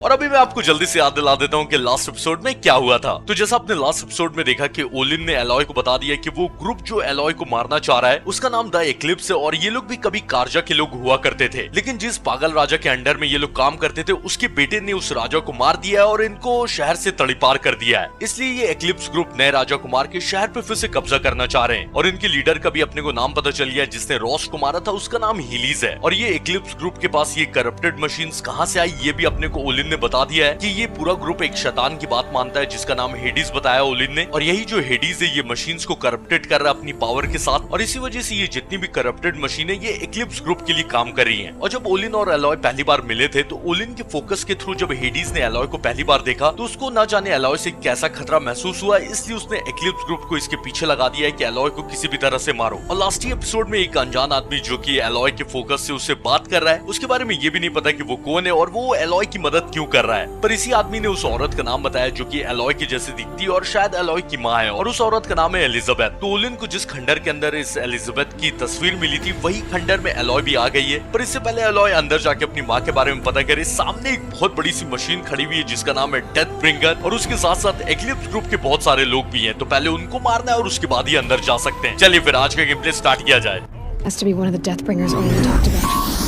और अभी मैं आपको जल्दी से याद दिला देता हूँ कि लास्ट एपिसोड में क्या हुआ था। तो जैसा आपने लास्ट एपिसोड में देखा कि ओलिन ने एलॉय को बता दिया कि वो ग्रुप जो एलॉय को मारना चाह रहा है उसका नाम द एक्लिप्स है और ये लोग भी कभी कारजा के लोग हुआ करते थे, लेकिन जिस पागल राजा के अंडर में ये लोग काम करते थे उसके बेटे ने उस राजा को मार दिया है और इनको शहर से तड़ीपार कर दिया है। इसलिए ये एक्लिप्स ग्रुप नए राजा को मार के शहर पे फिर से कब्जा करना चाह रहे हैं और इनके लीडर का भी अपने को नाम पता चल गया जिसने रॉस को मारा था, उसका नाम हीलीज है। और ये एक्लिप्स ग्रुप के पास ये करप्टेड मशीन्स कहाँ से आई ये भी अपने को ओलिन ने बता दिया है कि ये पूरा ग्रुप एक शैतान की बात मानता है जिसका नाम हेडीज बताया ओलिन ने। और यही जो हेडीज है ये मशीन्स को करप्टेड कर रहा है अपनी पावर के साथ और इसी वजह से ये जितनी भी करप्टेड मशीन है ये एक्लिप्स ग्रुप के लिए काम कर रही हैं। और जब ओलिन और एलॉय पहली बार मिले थे तो ओलिन के फोकस के थ्रू जब हेडीज ने एलॉय को पहली बार देखा तो उसको न जाने एलॉय से कैसा खतरा महसूस हुआ, इसलिए उसने एक्लिप्स ग्रुप को इसके पीछे लगा दिया है कि एलॉय को किसी भी तरह से मारो। और लास्ट ही एपिसोड में एक अनजान आदमी जो कि एलॉय के फोकस से उससे बात कर रहा है उसके बारे में ये भी नहीं पता कि वो कौन है और वो एलॉय की मदद क्यों कर रहा है, पर इसी आदमी ने उस औरत का नाम बताया जो कि एलॉय की जैसे दिखती है और शायद एलॉय की माँ है और उस औरत का नाम है एलिजाबेथ। तो ओलिन को जिस खंडर के अंदर इस एलिजाबेथ की तस्वीर मिली थी वही खंडर में एलॉय भी आ गई है, पर इससे पहले एलॉय अंदर जाके अपनी माँ के बारे में पता करे। सामने एक बहुत बड़ी सी मशीन खड़ी हुई है जिसका नाम है डेथ ब्रिंगर और उसके साथ साथ एक्लिप्स ग्रुप के बहुत सारे लोग भी हैं, तो पहले उनको मारना है और उसके बाद ही अंदर जा सकते हैं। चलिए फिर आज का गेम प्ले स्टार्ट किया जाए। Has to be one of the Deathbringers Olin talked about.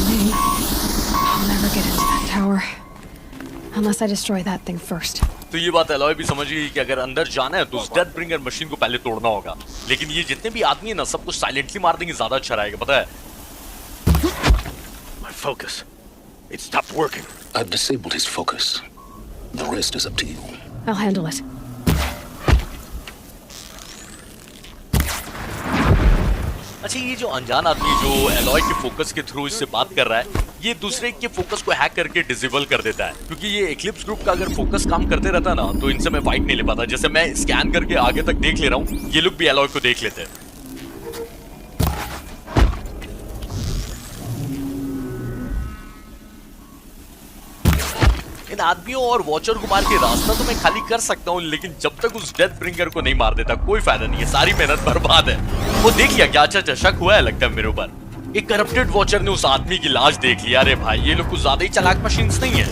Me, I'll never get into that tower unless I destroy that thing first. तो ये बात एलॉय भी समझ गई कि अगर अंदर जाना है तो उस डेथ ब्रिंगर मशीन को पहले तोड़ना होगा, लेकिन ये जितने भी आदमी है ना सबको साइलेंटली मार देंगे ज्यादा अच्छा रहेगा, पता है। My focus. It stopped working. I've disabled his focus. The rest is up to you. I'll handle it. अच्छा, ये जो अनजान आदमी जो एलॉय के फोकस के थ्रू इससे बात कर रहा है ये दूसरे के फोकस को हैक करके डिसेबल कर देता है, क्योंकि ये एक्लिप्स ग्रुप का अगर फोकस काम करते रहता ना तो इनसे मैं फाइट नहीं ले पाता। जैसे मैं स्कैन करके आगे तक देख ले रहा हूँ, ये लोग भी एलॉय को देख लेते हैं। इन आदमियों और वॉचर को मार के रास्ता तो मैं खाली कर सकता हूँ, लेकिन जब तक उस डेथ ब्रिंगर को नहीं मार देता कोई फायदा नहीं है, सारी मेहनत बर्बाद है। वो देख लिया क्या? अच्छा शक हुआ है लगता है मेरे ऊपर। एक करप्टेड वॉचर ने उस आदमी की लाश देख लिया। अरे भाई ये लोग कुछ ज्यादा ही चालाक मशीन्स नहीं है।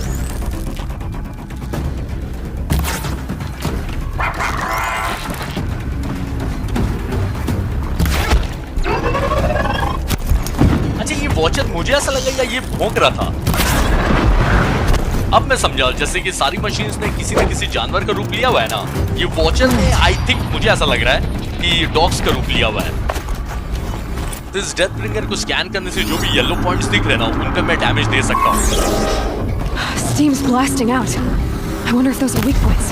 अच्छा, ये वॉचर मुझे ऐसा लगा या ये भौंक रहा था। अब मैं समझा, जैसे कि सारी मशीन्स ने किसी न किसी जानवर का रूप लिया हुआ है ना, ये वॉचर ने आई थिंक मुझे ऐसा लग रहा है कि डॉग्स का रूप लिया हुआ है। तो इस डेथ ब्रिंगर को स्कैन करने से जो भी येलो पॉइंट्स दिख रहे हैं ना उन पे मैं डैमेज दे सकता हूँ। Steam's blasting out. I wonder if those are weak points.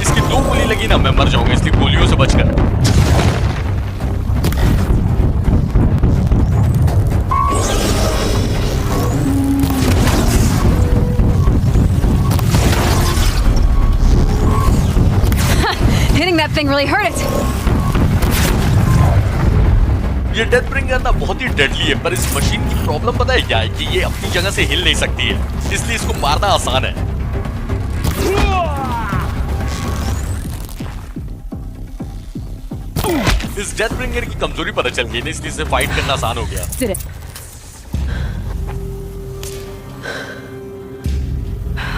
इसकी 2 गोली लगी ना मैं मर जाऊंगा, इसलिए गोलियों से बचकर। Hitting that thing really hurt it. ये डेथ ब्रिंगर ना बहुत ही डेडली है, पर इस मशीन की प्रॉब्लम पता है क्या है कि ये अपनी जगह से हिल नहीं सकती है, इसलिए इसको मारना आसान है। इस डेथ ब्रिंगर की कमजोरी पता चल गई ना, इसलिए इसे फाइट करना आसान हो गया। Did it.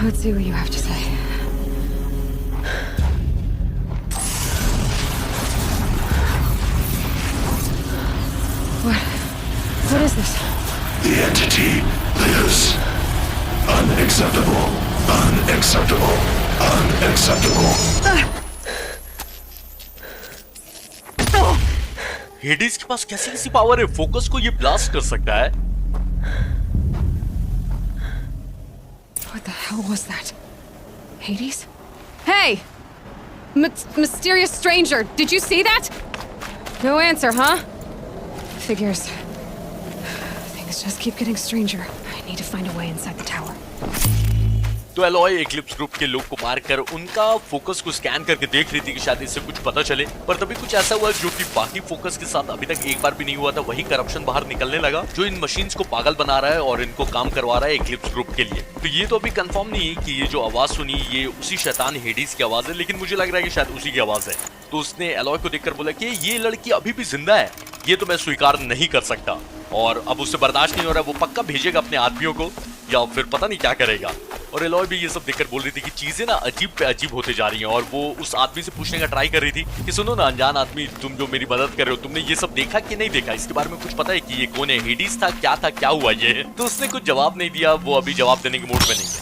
Let's see what you have to say. What is this? The entity lives. Unacceptable. Unacceptable. Unacceptable. Hades के पास कैसी कैसी पावर है, फोकस को ये ब्लास्ट कर सकता है। What the hell was that? Hades? Hey! Mysterious stranger, did you see that? No answer, huh? Figures. Things just keep getting stranger. I need to find a way inside the tower. तो alloy eclipse group के लोग को मारकर उनका focus को scan करके देख रही थी कि शायद इससे कुछ पता चले, पर तभी कुछ ऐसा हुआ जो कि बाकी फोकस के साथ अभी तक एक बार भी नहीं हुआ था। वही करप्शन बाहर निकलने लगा जो इन मशीन्स को पागल बना रहा है और इनको काम करवा रहा है एक्लिप्स ग्रुप के लिए। तो ये तो अभी कंफर्म नहीं है कि ये जो आवाज सुनी ये उसी शैतान हेडीज की आवाज है, लेकिन मुझे लग रहा है कि शायद उसी की आवाज है। तो उसने एलॉय को देखकर बोला कि ये लड़की अभी भी जिंदा है, ये तो मैं स्वीकार नहीं कर सकता। और अब उससे बर्दाश्त नहीं हो रहा, वो पक्का भेजेगा अपने आदमियों को या फिर पता नहीं क्या करेगा। और एलॉय भी ये सब देखकर बोल रही थी कि चीजें ना अजीब पे अजीब होते जा रही हैं। और वो उस आदमी से पूछने का ट्राई कर रही थी कि सुनो ना अनजान आदमी, तुम जो मेरी मदद कर रहे हो, तुमने ये सब देखा कि नहीं देखा, इसके बारे में कुछ पता है कि ये कौन है, हेडिस था, क्या हुआ ये? तो उसने कुछ जवाब नहीं दिया, वो अभी जवाब देने के मूड में नहीं है।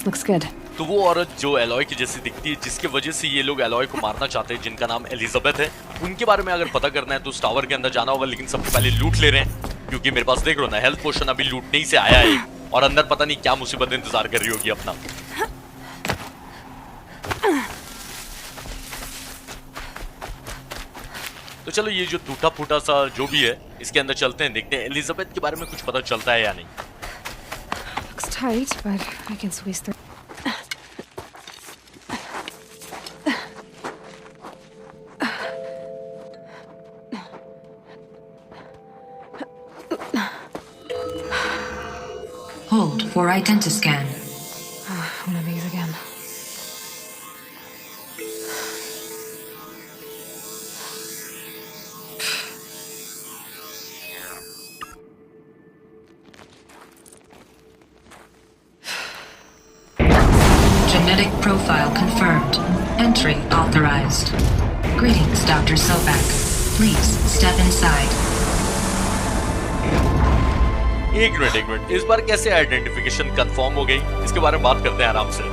Looks good. तो वो औरत जो एलॉय की जैसी दिखती है, जिसके वजह से ये लोग एलॉय को मारना चाहते हैं, जिनका नाम एलिजाबेथ है, उनके बारे में अगर पता करना है तो उस टावर के अंदर जाना होगा। लेकिन सबसे पहले लूट ले रहे हैं, क्योंकि मेरे पास देख रहे हो ना हेल्थ पोशन अभी लूटने ही से आया है और अंदर पता नहीं क्या मुसीबत इंतजार कर रही होगी अपना। तो चलो ये जो टूटा फूटा सा जो भी है इसके अंदर चलते हैं, देखते हैं एलिजाबेथ के बारे में कुछ पता चलता है या नहीं। Looks tight, but I can squeeze through. Hold for identiscan. One of these again. Genetic profile confirmed. Entry authorized. Greetings, Dr. Sobak. Please step inside. एक मिनट, इस बार कैसे आइडेंटिफिकेशन कंफर्म हो गई, इसके बारे में बात करते हैं आराम से।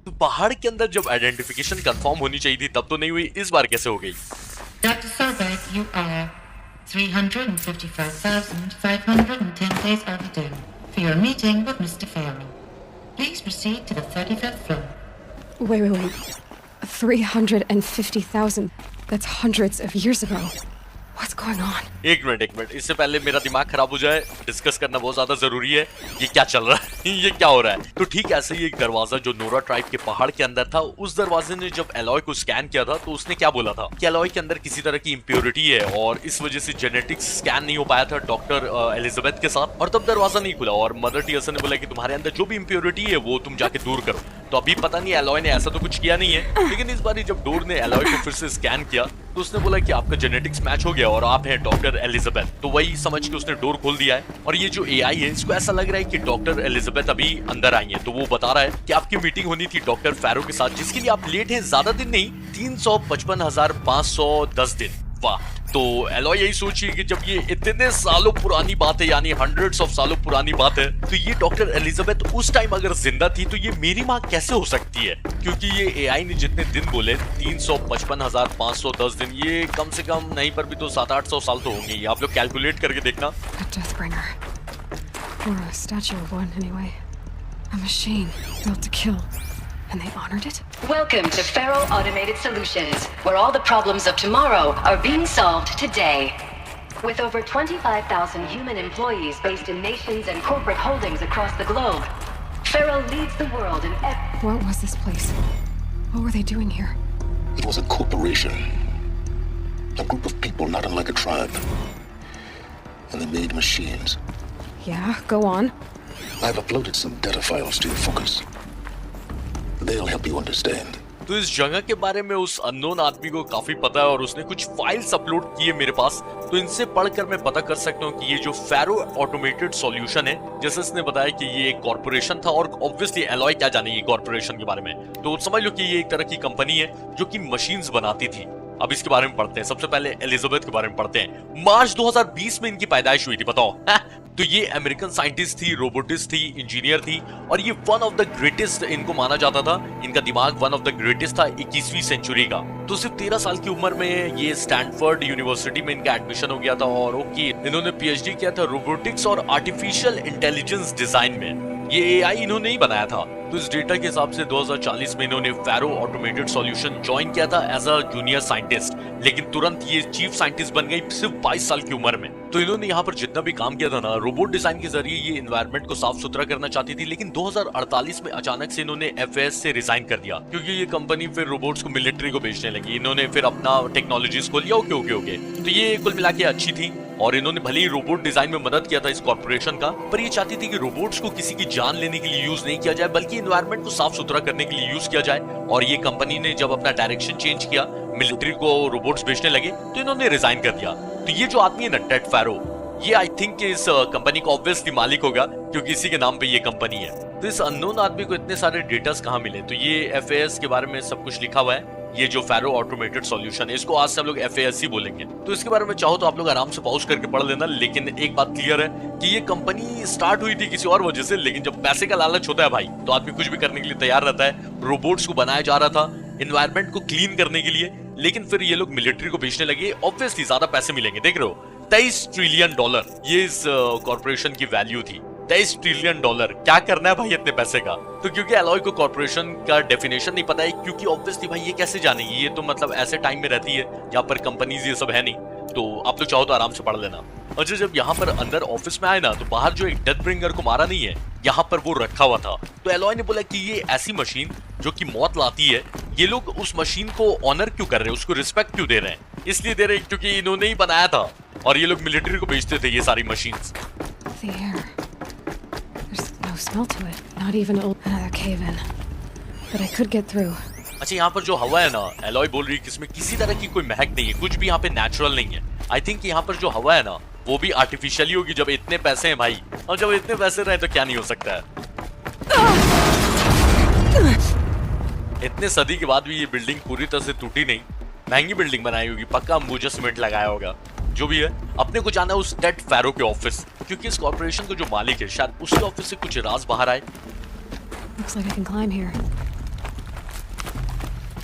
तो पहाड़ के अंदर जब आइडेंटिफिकेशन कंफर्म होनी चाहिए थी तब तो नहीं हुई, इस बार कैसे हो गई? Dr. Sobek, you are 355,510 days overdue for your meeting with Mr. Farrell. Please proceed to the 35th floor. Wait. 350,000. That's hundreds of years ago. What's going on? एक मिनट, इससे पहले मेरा दिमाग खराब हो जाए, डिस्कस करना बहुत ज्यादा जरूरी है। ये क्या चल रहा है? ये क्या हो रहा है? तो ठीक ऐसे ही एक दरवाजा जो नोरा ट्राइब के पहाड़ के अंदर था, उस दरवाजे ने जब एलॉय को स्कैन किया था तो उसने क्या बोला था कि एलॉय के अंदर किसी तरह की इम्प्योरिटी है और इस वजह से जेनेटिक्स स्कैन नहीं हो पाया था डॉक्टर एलिजाबेथ के साथ, और तब दरवाजा नहीं खुला। और मदर टीयर्सन ने बोला कि तुम्हारे अंदर जो भी इम्प्योरिटी है वो तुम जाके दूर करो। तो अभी पता नहीं एलॉय ने ऐसा तो कुछ किया नहीं है, लेकिन इस बार जब डोर ने एलॉय को फिर से स्कैन किया तो उसने बोला कि आपका जेनेटिक्स मैच हो गया और आप हैं डॉक्टर एलिजाबेथ। तो वही समझ के उसने डोर खोल दिया है। और ये जो एआई है इसको ऐसा लग रहा है कि डॉक्टर एलिजाबेथ अभी अंदर आई है। तो वो बता रहा है कि आपकी मीटिंग होनी थी डॉक्टर फैरो के साथ, जिसके लिए आप लेट हैं, ज्यादा दिन नहीं, 355,510 दिन। वाह। तो एलॉय यही सोचिए कि जब ये इतने सालों पुरानी बात है, यानी हंड्रेड्स ऑफ सालों पुरानी बात है, तो ये डॉक्टर एलिजाबेथ उस टाइम अगर जिंदा थी तो ये मेरी माँ कैसे हो सकती है? क्योंकि ये एआई ने जितने दिन बोले 355,510 दिन, ये कम से कम नहीं पर भी तो 700-800 साल तो होंगे। आप लोग कैलकुलेट करके देखना। A Deathbringer. Or a statue of one, anyway. A machine built to kill. And they honored it? Welcome to Faro Automated Solutions, where all the problems of tomorrow are being solved today. With over 25,000 human employees based in nations and corporate holdings across the globe, Faro leads the world in What was this place? What were they doing here? It was a corporation. A group of people not unlike a tribe. And they made machines. Yeah, go on. I've uploaded some data files to your Focus. They'll help you understand. तो इस जगह के बारे में उस unknown आदमी को काफी पता है और उसने कुछ फाइल्स अपलोड की है मेरे पास। तो इनसे पढ़कर मैं पता कर सकता हूँ कि ये जो फैरो ऑटोमेटेड सॉल्यूशन है, जैसे इसने बताया कि ये एक कॉर्पोरेशन था और ऑब्वियसली एलॉय क्या जानेगी कॉर्पोरेशन के बारे में। तो समझ लो कि ये एक तरह की कंपनी है जो कि मशीन्स बनाती थी। अब इसके बारे में पढ़ते हैं। सबसे पहले एलिजाबेथ के बारे में पढ़ते हैं। मार्च 2020 में इनकी पैदाइश हुई थी, बताओ। तो ये अमेरिकन साइंटिस्ट थी, रोबोटिस्ट थी, इंजीनियर थी और ये वन ऑफ द ग्रेटेस्ट इनको माना जाता था। इनका दिमाग वन ऑफ द ग्रेटेस्ट था 21वीं सेंचुरी का। तो सिर्फ 13 साल की उम्र में ये स्टैनफोर्ड यूनिवर्सिटी में इनका एडमिशन हो गया था और ओके इन्होंने पीएचडी किया था रोबोटिक्स और आर्टिफिशियल इंटेलिजेंस डिजाइन में। ये एआई इन्होंने ही बनाया था। तो इस डेटा के हिसाब से 2040 में इन्होंने फैरो ऑटोमेटेड सॉल्यूशन ज्वाइन किया था एज अ जूनियर साइंटिस्ट, लेकिन तुरंत ये चीफ साइंटिस्ट बन गई सिर्फ 22 साल की उम्र में। तो इन्होंने यहाँ पर जितना भी काम किया था ना, रोबोट डिजाइन के जरिए ये एनवायरनमेंट को साफ सुथरा करना चाहती थी, लेकिन 2048 में अचानक से इन्होंने FAS से रिजाइन कर दिया, क्योंकि ये कंपनी फिर रोबोट्स को मिलिट्री को बेचने लगी। इन्होंने फिर अपना टेक्नोलॉजीज खोल लिया। ओके। तो ये कुल मिला के अच्छी थी, और इन्होंने भले ही रोबोट डिजाइन में मदद किया था इस कॉर्पोरेशन का, पर ये चाहती थी कि रोबोट्स को किसी की जान लेने के लिए यूज नहीं किया जाए, बल्कि एनवायरनमेंट को साफ सुथरा करने के लिए यूज किया जाए। और ये कंपनी ने जब अपना डायरेक्शन चेंज किया, मिलिट्री को रोबोट्स बेचने लगे, तो इन्होंने रिजाइन कर दिया। तो ये जो आदमी है ना, टेड फैरो, ये आई थिंक इस कंपनी का ऑब्वियसली मालिक होगा, क्योंकि इसी के नाम पे ये कंपनी है। तो इस अननोन आदमी को इतने सारे डेटास कहाँ मिले? तो ये FAS के बारे में सब कुछ लिखा हुआ है। ये जो फैरो ऑटोमेटेड सॉल्यूशन है, इसको आज से हम लोग FAS ही बोलेंगे। तो इसके बारे में चाहो तो आप लोग आराम से पॉज करके पढ़ लेना, लेकिन एक बात क्लियर है कि ये कंपनी स्टार्ट हुई थी किसी और वजह से, लेकिन जब पैसे का लालच होता है भाई, तो आदमी कुछ भी करने के लिए तैयार रहता है। रोबोट्स को बनाया जा रहा था एनवायरनमेंट को क्लीन करने के लिए, लेकिन फिर ये लोग मिलिट्री को बेचने लगे। ऑब्वियसली ज्यादा पैसे मिलेंगे। देख रहे हो, $23 ट्रिलियन ये इस कॉर्पोरेशन की वैल्यू थी। $23 ट्रिलियन, क्या करना है भाई इतने पैसे का? तो क्योंकि एलॉय को कॉर्पोरेशन का डेफिनेशन नहीं पता है, क्योंकि ऑब्वियसली भाई ये कैसे जानेगी? ये तो मतलब ऐसे टाइम में रहती है जहाँ पर कंपनीज ये सब है नहीं। तो आप लोग चाहो तो आराम से पढ़ लेना। और जब यहाँ पर अंदर ऑफिस में आए ना, तो बाहर जो एक डेथ ब्रिंगर को मारा नहीं है, यहाँ पर वो रखा हुआ था। तो एलॉय ने बोला कि ये ऐसी मशीन जो कि मौत लाती है, ये लोग उस मशीन को ऑनर क्यों कर रहे हैं, उसको रिस्पेक्ट क्यों दे रहे हैं? इसलिए दे रहे हैं क्योंकि इन्होंने ही बनाया था, और ये लोग मिलिट्री को बेचते थे ये सारी machines. The air. There's no smell to it. Not even another cave in. But I could get through. अच्छा, यहाँ पर जो हवा है ना, एलॉय बोल रही है कि इसमें किसी तरह की कोई महक नहीं है, कुछ भी यहाँ पे नेचुरल नहीं है। आई थिंक यहाँ पर जो हवा है ना, वो भी आर्टिफिशियली होगी। जब इतने पैसे हैं भाई, और जब इतने पैसे रहे तो क्या नहीं हो सकता है। इतने सदी के बाद भी ये बिल्डिंग पूरी तरह से टूटी नहीं। महंगी बिल्डिंग बनाई होगी, पक्का अंबुजा सीमेंट लगाया होगा। जो भी है, अपने को जाना है उस टेड फैरो के ऑफिस, क्योंकि इस कॉर्पोरेशन का जो मालिक है, शायद उसके ऑफिस से कुछ राज बाहर आए। Looks like I can climb here.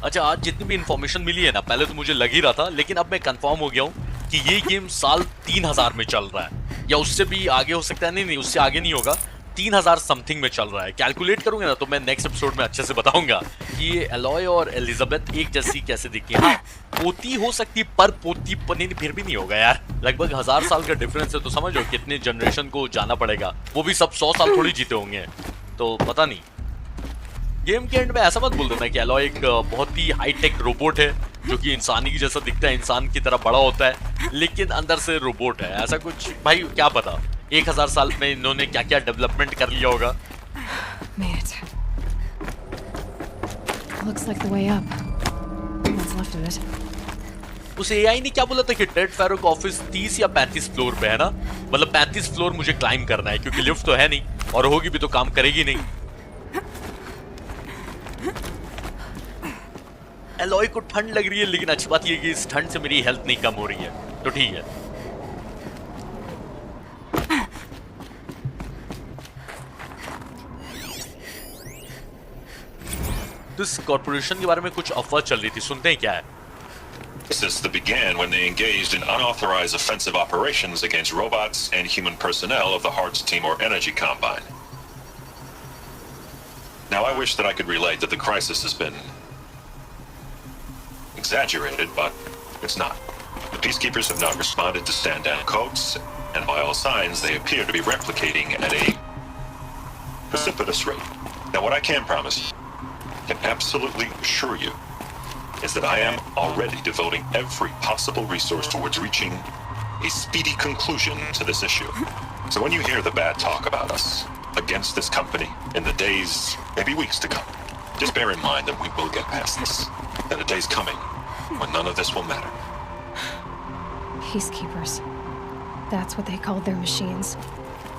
अच्छा, आज जितनी भी इंफॉर्मेशन मिली है ना, पहले तो मुझे लग ही रहा था, लेकिन अब मैं कंफर्म हो गया हूँ कि ये गेम साल 3000 में चल रहा है, या उससे भी आगे हो सकता है। नहीं, उससे आगे नहीं होगा, 3000 समथिंग में चल रहा है। कैलकुलेट करूंगा ना, तो मैं नेक्स्ट एपिसोड में अच्छे से बताऊंगा कि ये एलॉय और एलिजाबेथ एक जैसी कैसे दिखती है। हाँ, पोती हो सकती, पर पोती नहीं, फिर भी नहीं होगा यार। लगभग 1000 साल का डिफरेंस है, तो समझो कितने जनरेशन को जाना पड़ेगा। वो भी सब 100 साल थोड़ी जीते होंगे, तो पता नहीं। गेम के एंड में ऐसा मत बोल देना कि एलॉय एक बहुत ही हाईटेक रोबोट है जो कि इंसानी की जैसा दिखता है, इंसान की तरह बड़ा होता है, लेकिन अंदर से रोबोट है। ऐसा कुछ भाई क्या पता 1000 साल में इन्होंने क्या क्या डेवलपमेंट कर लिया होगा। Made it. Looks like the way up. What's left of it? उस AI ने क्या बोला था कि टेड फैरो का ऑफिस 30 या 35 फ्लोर पे है ना? मतलब 35 फ्लोर मुझे क्लाइम करना है, क्योंकि लिफ्ट तो है नहीं, और होगी भी तो काम करेगी नहीं। एलॉय को ठंड लग रही है, लेकिन अच्छी बात यह कि इस ठंड से मेरी हेल्थ नहीं कम हो रही है, तो ठीक है। तो इस कॉर्पोरेशन के बारे में कुछ अफवाह चल रही थी, सुनते हैं क्या है। Since they began when they engaged in unauthorized offensive operations against robots and human personnel of the Hearts Team or Energy Combine. Now I wish that I could relate that the crisis has been exaggerated, but it's not. The peacekeepers have not responded to stand-down codes, and by all signs they appear to be replicating at a precipitous rate. Now what I can promise you, can absolutely assure you, is that I am already devoting every possible resource towards reaching a speedy conclusion to this issue. So when you hear the bad talk about us against this company in the days, maybe weeks to come, just bear in mind that we will get past this. That a day's coming when none of this will matter. Peacekeepers. That's what they called their machines.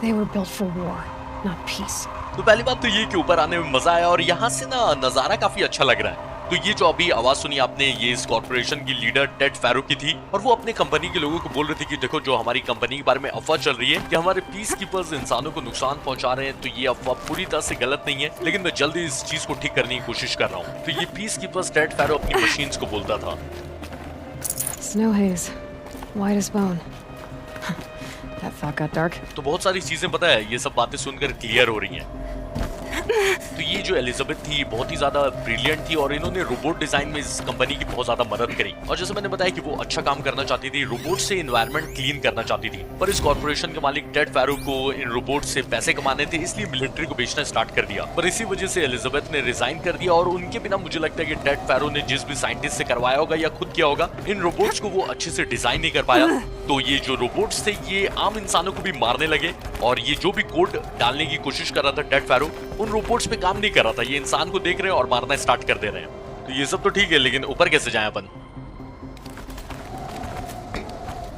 They were built for war, not peace. तो पहली बात तो ये कि ऊपर आने में मजा आया, और यहाँ से ना नजारा काफी अच्छा लग रहा है। तो ये जो अभी आवाज सुनी आपने, ये इस कॉर्पोरेशन की लीडर टेड फैरो की थी, और वो अपने कंपनी के लोगों को बोल रही थी कि देखो, जो हमारी कंपनी के बारे में अफवाह चल रही है कि हमारे पीस कीपर्स इंसानों को नुकसान पहुंचा रहे हैं, तो ये अफवाह पूरी तरह से गलत नहीं है, लेकिन मैं जल्दी इस चीज को ठीक करने की कोशिश कर रहा हूँ। तो ये पीस कीपर्स टेड फैरो अपनी मशीन्स को बोलता था। Snow haze, white as bone. That thought got dark. तो बहुत सारी चीजें पता है, ये सब बातें सुनकर क्लियर हो रही हैं। तो ये जो एलिजाबेथ थी बहुत ही ज्यादा ब्रिलियंट थी और इन्होंने रोबोट डिजाइन में इस कंपनी की बहुत ज्यादा मदद करी। और जैसे मैंने बताया कि वो अच्छा काम करना चाहती थी, रोबोट से एनवायरनमेंट क्लीन करना चाहती थी, पर इस कॉर्पोरेशन के मालिक टेड फैरो को इन रोबोट से पैसे कमाने थे, इसलिए मिलिट्री को बेचना स्टार्ट कर दिया। पर इसी वजह से एलिजाबेथ ने रिजाइन कर दिया और उनके बिना मुझे लगता है कि टेड फैरो ने जिस भी साइंटिस्ट से करवाया होगा या खुद किया होगा, इन रोबोट्स को वो अच्छे से डिजाइन नहीं कर पाया। तो ये जो रोबोट्स थे ये आम इंसानों को भी मारने लगे और ये जो भी कोड डालने की कोशिश कर रहा था टेड फैरो, उन रोबोट्स पे काम नहीं कर रहा था। ये इंसान को देख रहे हैं और मारना स्टार्ट कर दे रहे हैं। तो ये सब तो ठीक है, लेकिन ऊपर कैसे जाएं अपन?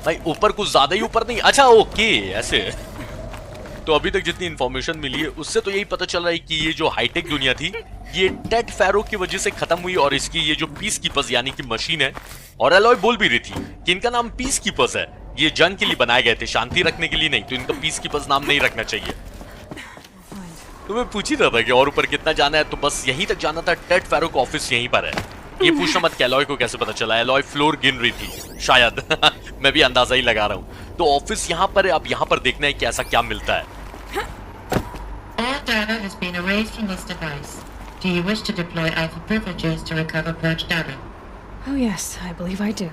भाई ऊपर कुछ ज्यादा ही ऊपर नहीं। अच्छा ओके, ऐसे। तो अभी तक जितनी इंफॉर्मेशन मिली है उससे तो यही पता चल रहा है कि ये जो हाईटेक दुनिया थी ये टेड फैरो की वजह से खत्म हुई और इसकी ये जो पीस कीपर्स यानी कि मशीन है, और एलॉय बोल भी रही थी कि इनका नाम पीस कीपर्स है, ये जंग के लिए बनाए गए थे, शांति रखने के लिए नहीं, तो इनका पीस कीपर्स नाम नहीं रखना चाहिए। तो मैं पूछ ही रहा था कि और ऊपर कितना जाना है, तो बस यहीं तक जाना था। टेड फैरो का ऑफिस यहीं पर है। ये पूछना मत कि एलॉय को कैसे पता चला, एलॉय फ्लोर गिन रही थी शायद मैं भी अंदाजा ही लगा रहा हूँ। तो ऑफिस यहाँ पर है, अब यहाँ पर देखना है कि ऐसा क्या मिलता है। All data has been erased from this device. Do you wish to deploy alpha privileges to recover purged data? Oh yes, I believe I do.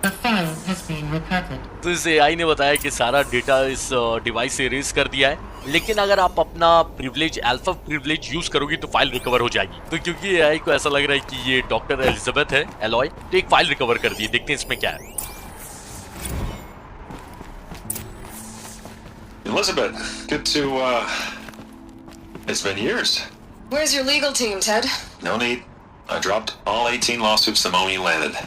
A file has been recovered. तो इस एआई ने बताया कि सारा data इस device से erase कर दिया है, लेकिन अगर आप अपना प्रिविलेज अल्फा प्रिविलेज यूज करोगी तो फाइल रिकवर हो जाएगी। तो क्योंकि एआई को ऐसा लग रहा है कि ये डॉक्टर एलिजाबेथ है एलॉय, तो एक फाइल रिकवर कर दी। देखते हैं इसमें क्या है। Elizabeth, good to, it's been years. Where's your legal team, Ted? No need. I dropped all 18 lawsuits the moment you landed.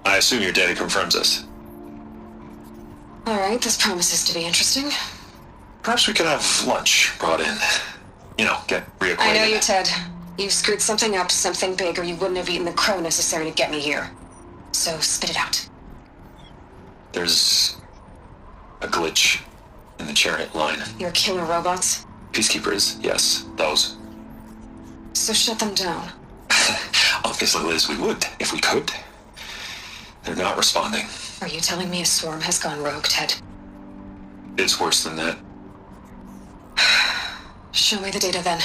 I assume your data confirms this. Alright, this promises to be interesting. Perhaps we could have lunch brought in. You know, get reacquainted. I know you, Ted. You screwed something up, something big, or you wouldn't have eaten the crow necessary to get me here. So, spit it out. There's a glitch in the chariot line. Your killer robots? Peacekeepers, yes, those. So shut them down. Obviously, Liz, we would, if we could. They're not responding. Are you telling me a swarm has gone rogue, Ted? It's worse than that. Show me the data then.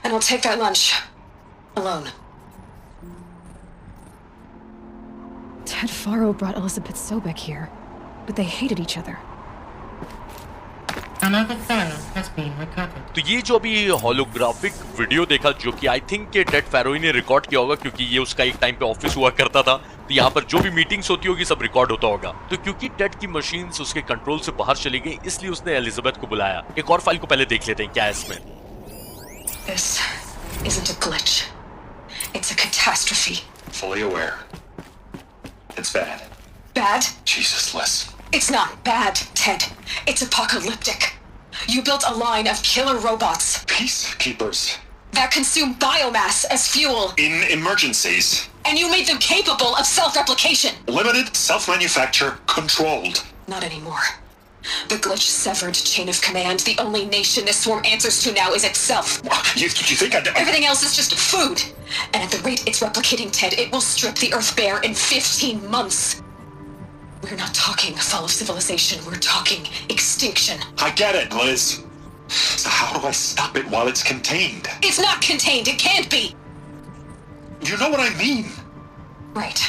And I'll take that lunch. Alone. Ted Faro brought Elizabeth Sobek here, but they hated each other. Another file has been recovered. तो ये जो अभी holographic video देखा, जो कि I think के Ted pharaoh ने record किया होगा, क्योंकि ये उसका एक टाइम पे ऑफिस हुआ करता था, तो यहाँ पर जो भी मीटिंग्स होती होगी सब रिकॉर्ड होता होगा। तो क्योंकि टेड की मशीन्स उसके कंट्रोल से बाहर चली गई, इसलिए उसने एलिजाबेथ को बुलाया। एक और फाइल को पहले देख लेते हैं क्या है इसमें। This isn't a glitch. It's a catastrophe. Fully aware. It's bad. Bad? Jesus, Liz. It's not bad, Ted. It's apocalyptic. You built a line of killer robots Peacekeepers. that consume biomass as fuel, In emergencies. and you made them capable of self-replication. Limited, self-manufacture, controlled. Not anymore. The glitch severed chain of command. The only nation this swarm answers to now is itself. You think Everything else is just food. And at the rate it's replicating, Ted, it will strip the Earth bare in 15 months. We're not talking fall of civilization. We're talking extinction. I get it, Liz. So how do I stop it while it's contained? It's not contained. It can't be. You know what I mean. Right.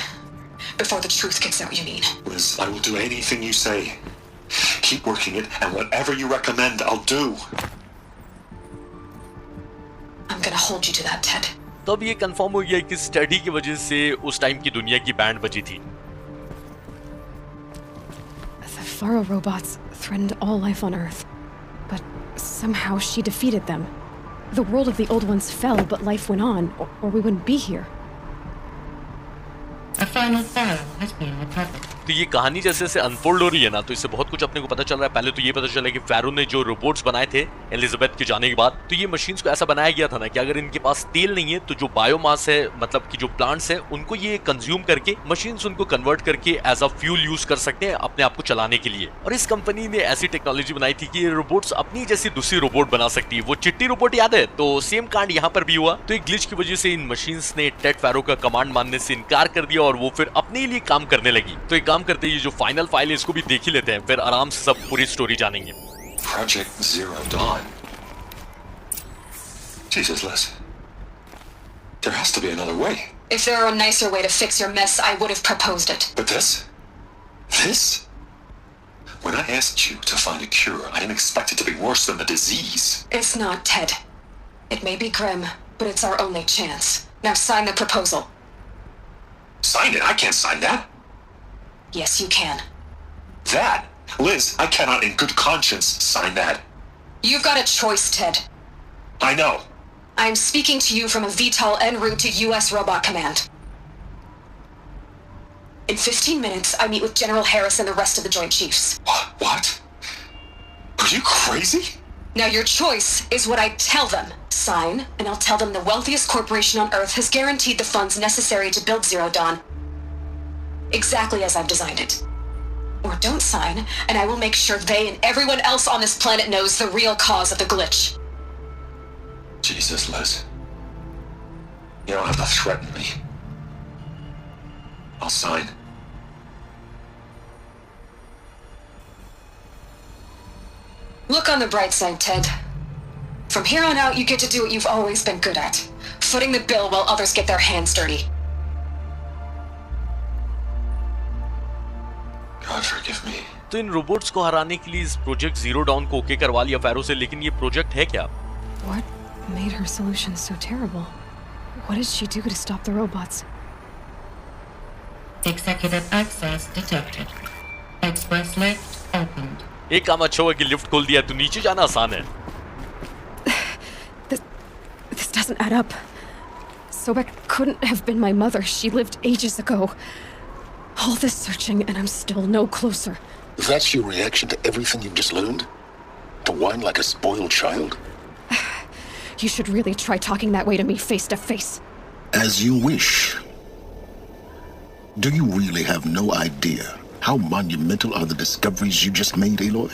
Before the truth gets out, you mean. Liz, I will do anything you say. Keep working it, and whatever you recommend, I'll do. I'm gonna hold you to that, Ted. तब ये confirm हो गया कि study की वजह से उस time की दुनिया की बैंड बजी थी। The Faro robots threatened all life on Earth, but somehow she defeated them. The world of the old ones fell, but life went on, or we wouldn't be here. A final file has been recovered. तो ये कहानी जैसे जैसे unfold हो रही है ना, तो इससे बहुत कुछ अपने को पता चल रहा है। पहले तो ये पता चला कि फैरो ने जो रोबोट्स बनाए थे एलिजाबेथ के जाने के बाद, तो ये मशीन्स को ऐसा बनाया गया था ना कि अगर इनके पास तेल नहीं है तो जो बायोमास है, मतलब कि जो प्लांट्स है, उनको ये कंज्यूम करके मशीन्स उनको कन्वर्ट करके एज अ फ्यूल यूज कर सकते हैं अपने आप को चलाने के लिए। और इस कंपनी ने ऐसी टेक्नोलॉजी बनाई थी कि ये रोबोट्स अपनी जैसी दूसरी रोबोट बना सकती है। वो चिट्टी रोबोट याद है? तो सेम कांड यहाँ पर भी हुआ। तो एक ग्लिच की वजह से इन मशीन्स ने टेड फैरो का कमांड मानने से इनकार कर दिया और वो फिर अपने लिए काम करने लगी। तो एक काम करते हैं, ये जो फाइनल फाइल है इसको भी देख ही लेते हैं, फिर आराम से सब पूरी स्टोरी जानेंगे। Project Zero Dawn. Jesus, Liz. There has to be another way. If there were a nicer way to fix your mess, I would have proposed it. But this? When I asked you to find a cure, I didn't expect it to be worse than the disease. It's not, Ted. It may be grim, but it's our only chance. Now sign the proposal. Sign it? I can't sign that. Yes, you can. That? Liz, I cannot in good conscience sign that. You've got a choice, Ted. I know. I'm speaking to you from a VTOL en route to U.S. Robot Command. In 15 minutes, I meet with General Harris and the rest of the Joint Chiefs. What? Are you crazy? Now your choice is what I tell them. Sign, and I'll tell them the wealthiest corporation on Earth has guaranteed the funds necessary to build Zero Dawn. Exactly as I've designed it. Or don't sign, and I will make sure they and everyone else on this planet knows the real cause of the glitch. Jesus, Liz. You don't have to threaten me. I'll sign. Look on the bright side, Ted. From here on out, you get to do what you've always been good at. Footing the bill while others get their hands dirty. God forgive me. तो इन robots को हराने के लिए इस project zero down को okay करवा लिया pharaoh से, लेकिन ये प्रोजेक्ट है क्या? What made her solution so terrible? What did she do to stop the robots? Executive access detected. Express lift opened. एक काम अच्छा हुआ कि लिफ्ट खोल दिया, तो नीचे जाना आसान है. This doesn't add up. Sobek couldn't have been my mother. She lived ages ago. All this searching and I'm still no closer. That's your reaction to everything you've just learned? To whine like a spoiled child? You should really try talking that way to me face to face. As you wish. Do you really have no idea how monumental are the discoveries you just made, Aloy?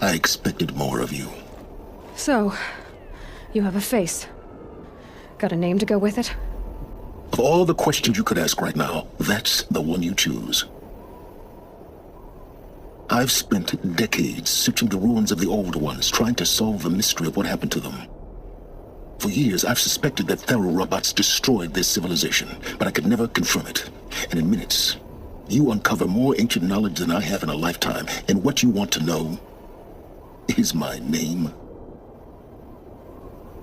I expected more of you. So, you have a face. Got a name to go with it? Of all the questions you could ask right now, that's the one you choose. I've spent decades searching the ruins of the old ones, trying to solve the mystery of what happened to them. For years, I've suspected that Thero robots destroyed this civilization, but I could never confirm it. And in minutes, you uncover more ancient knowledge than I have in a lifetime, and what you want to know is my name.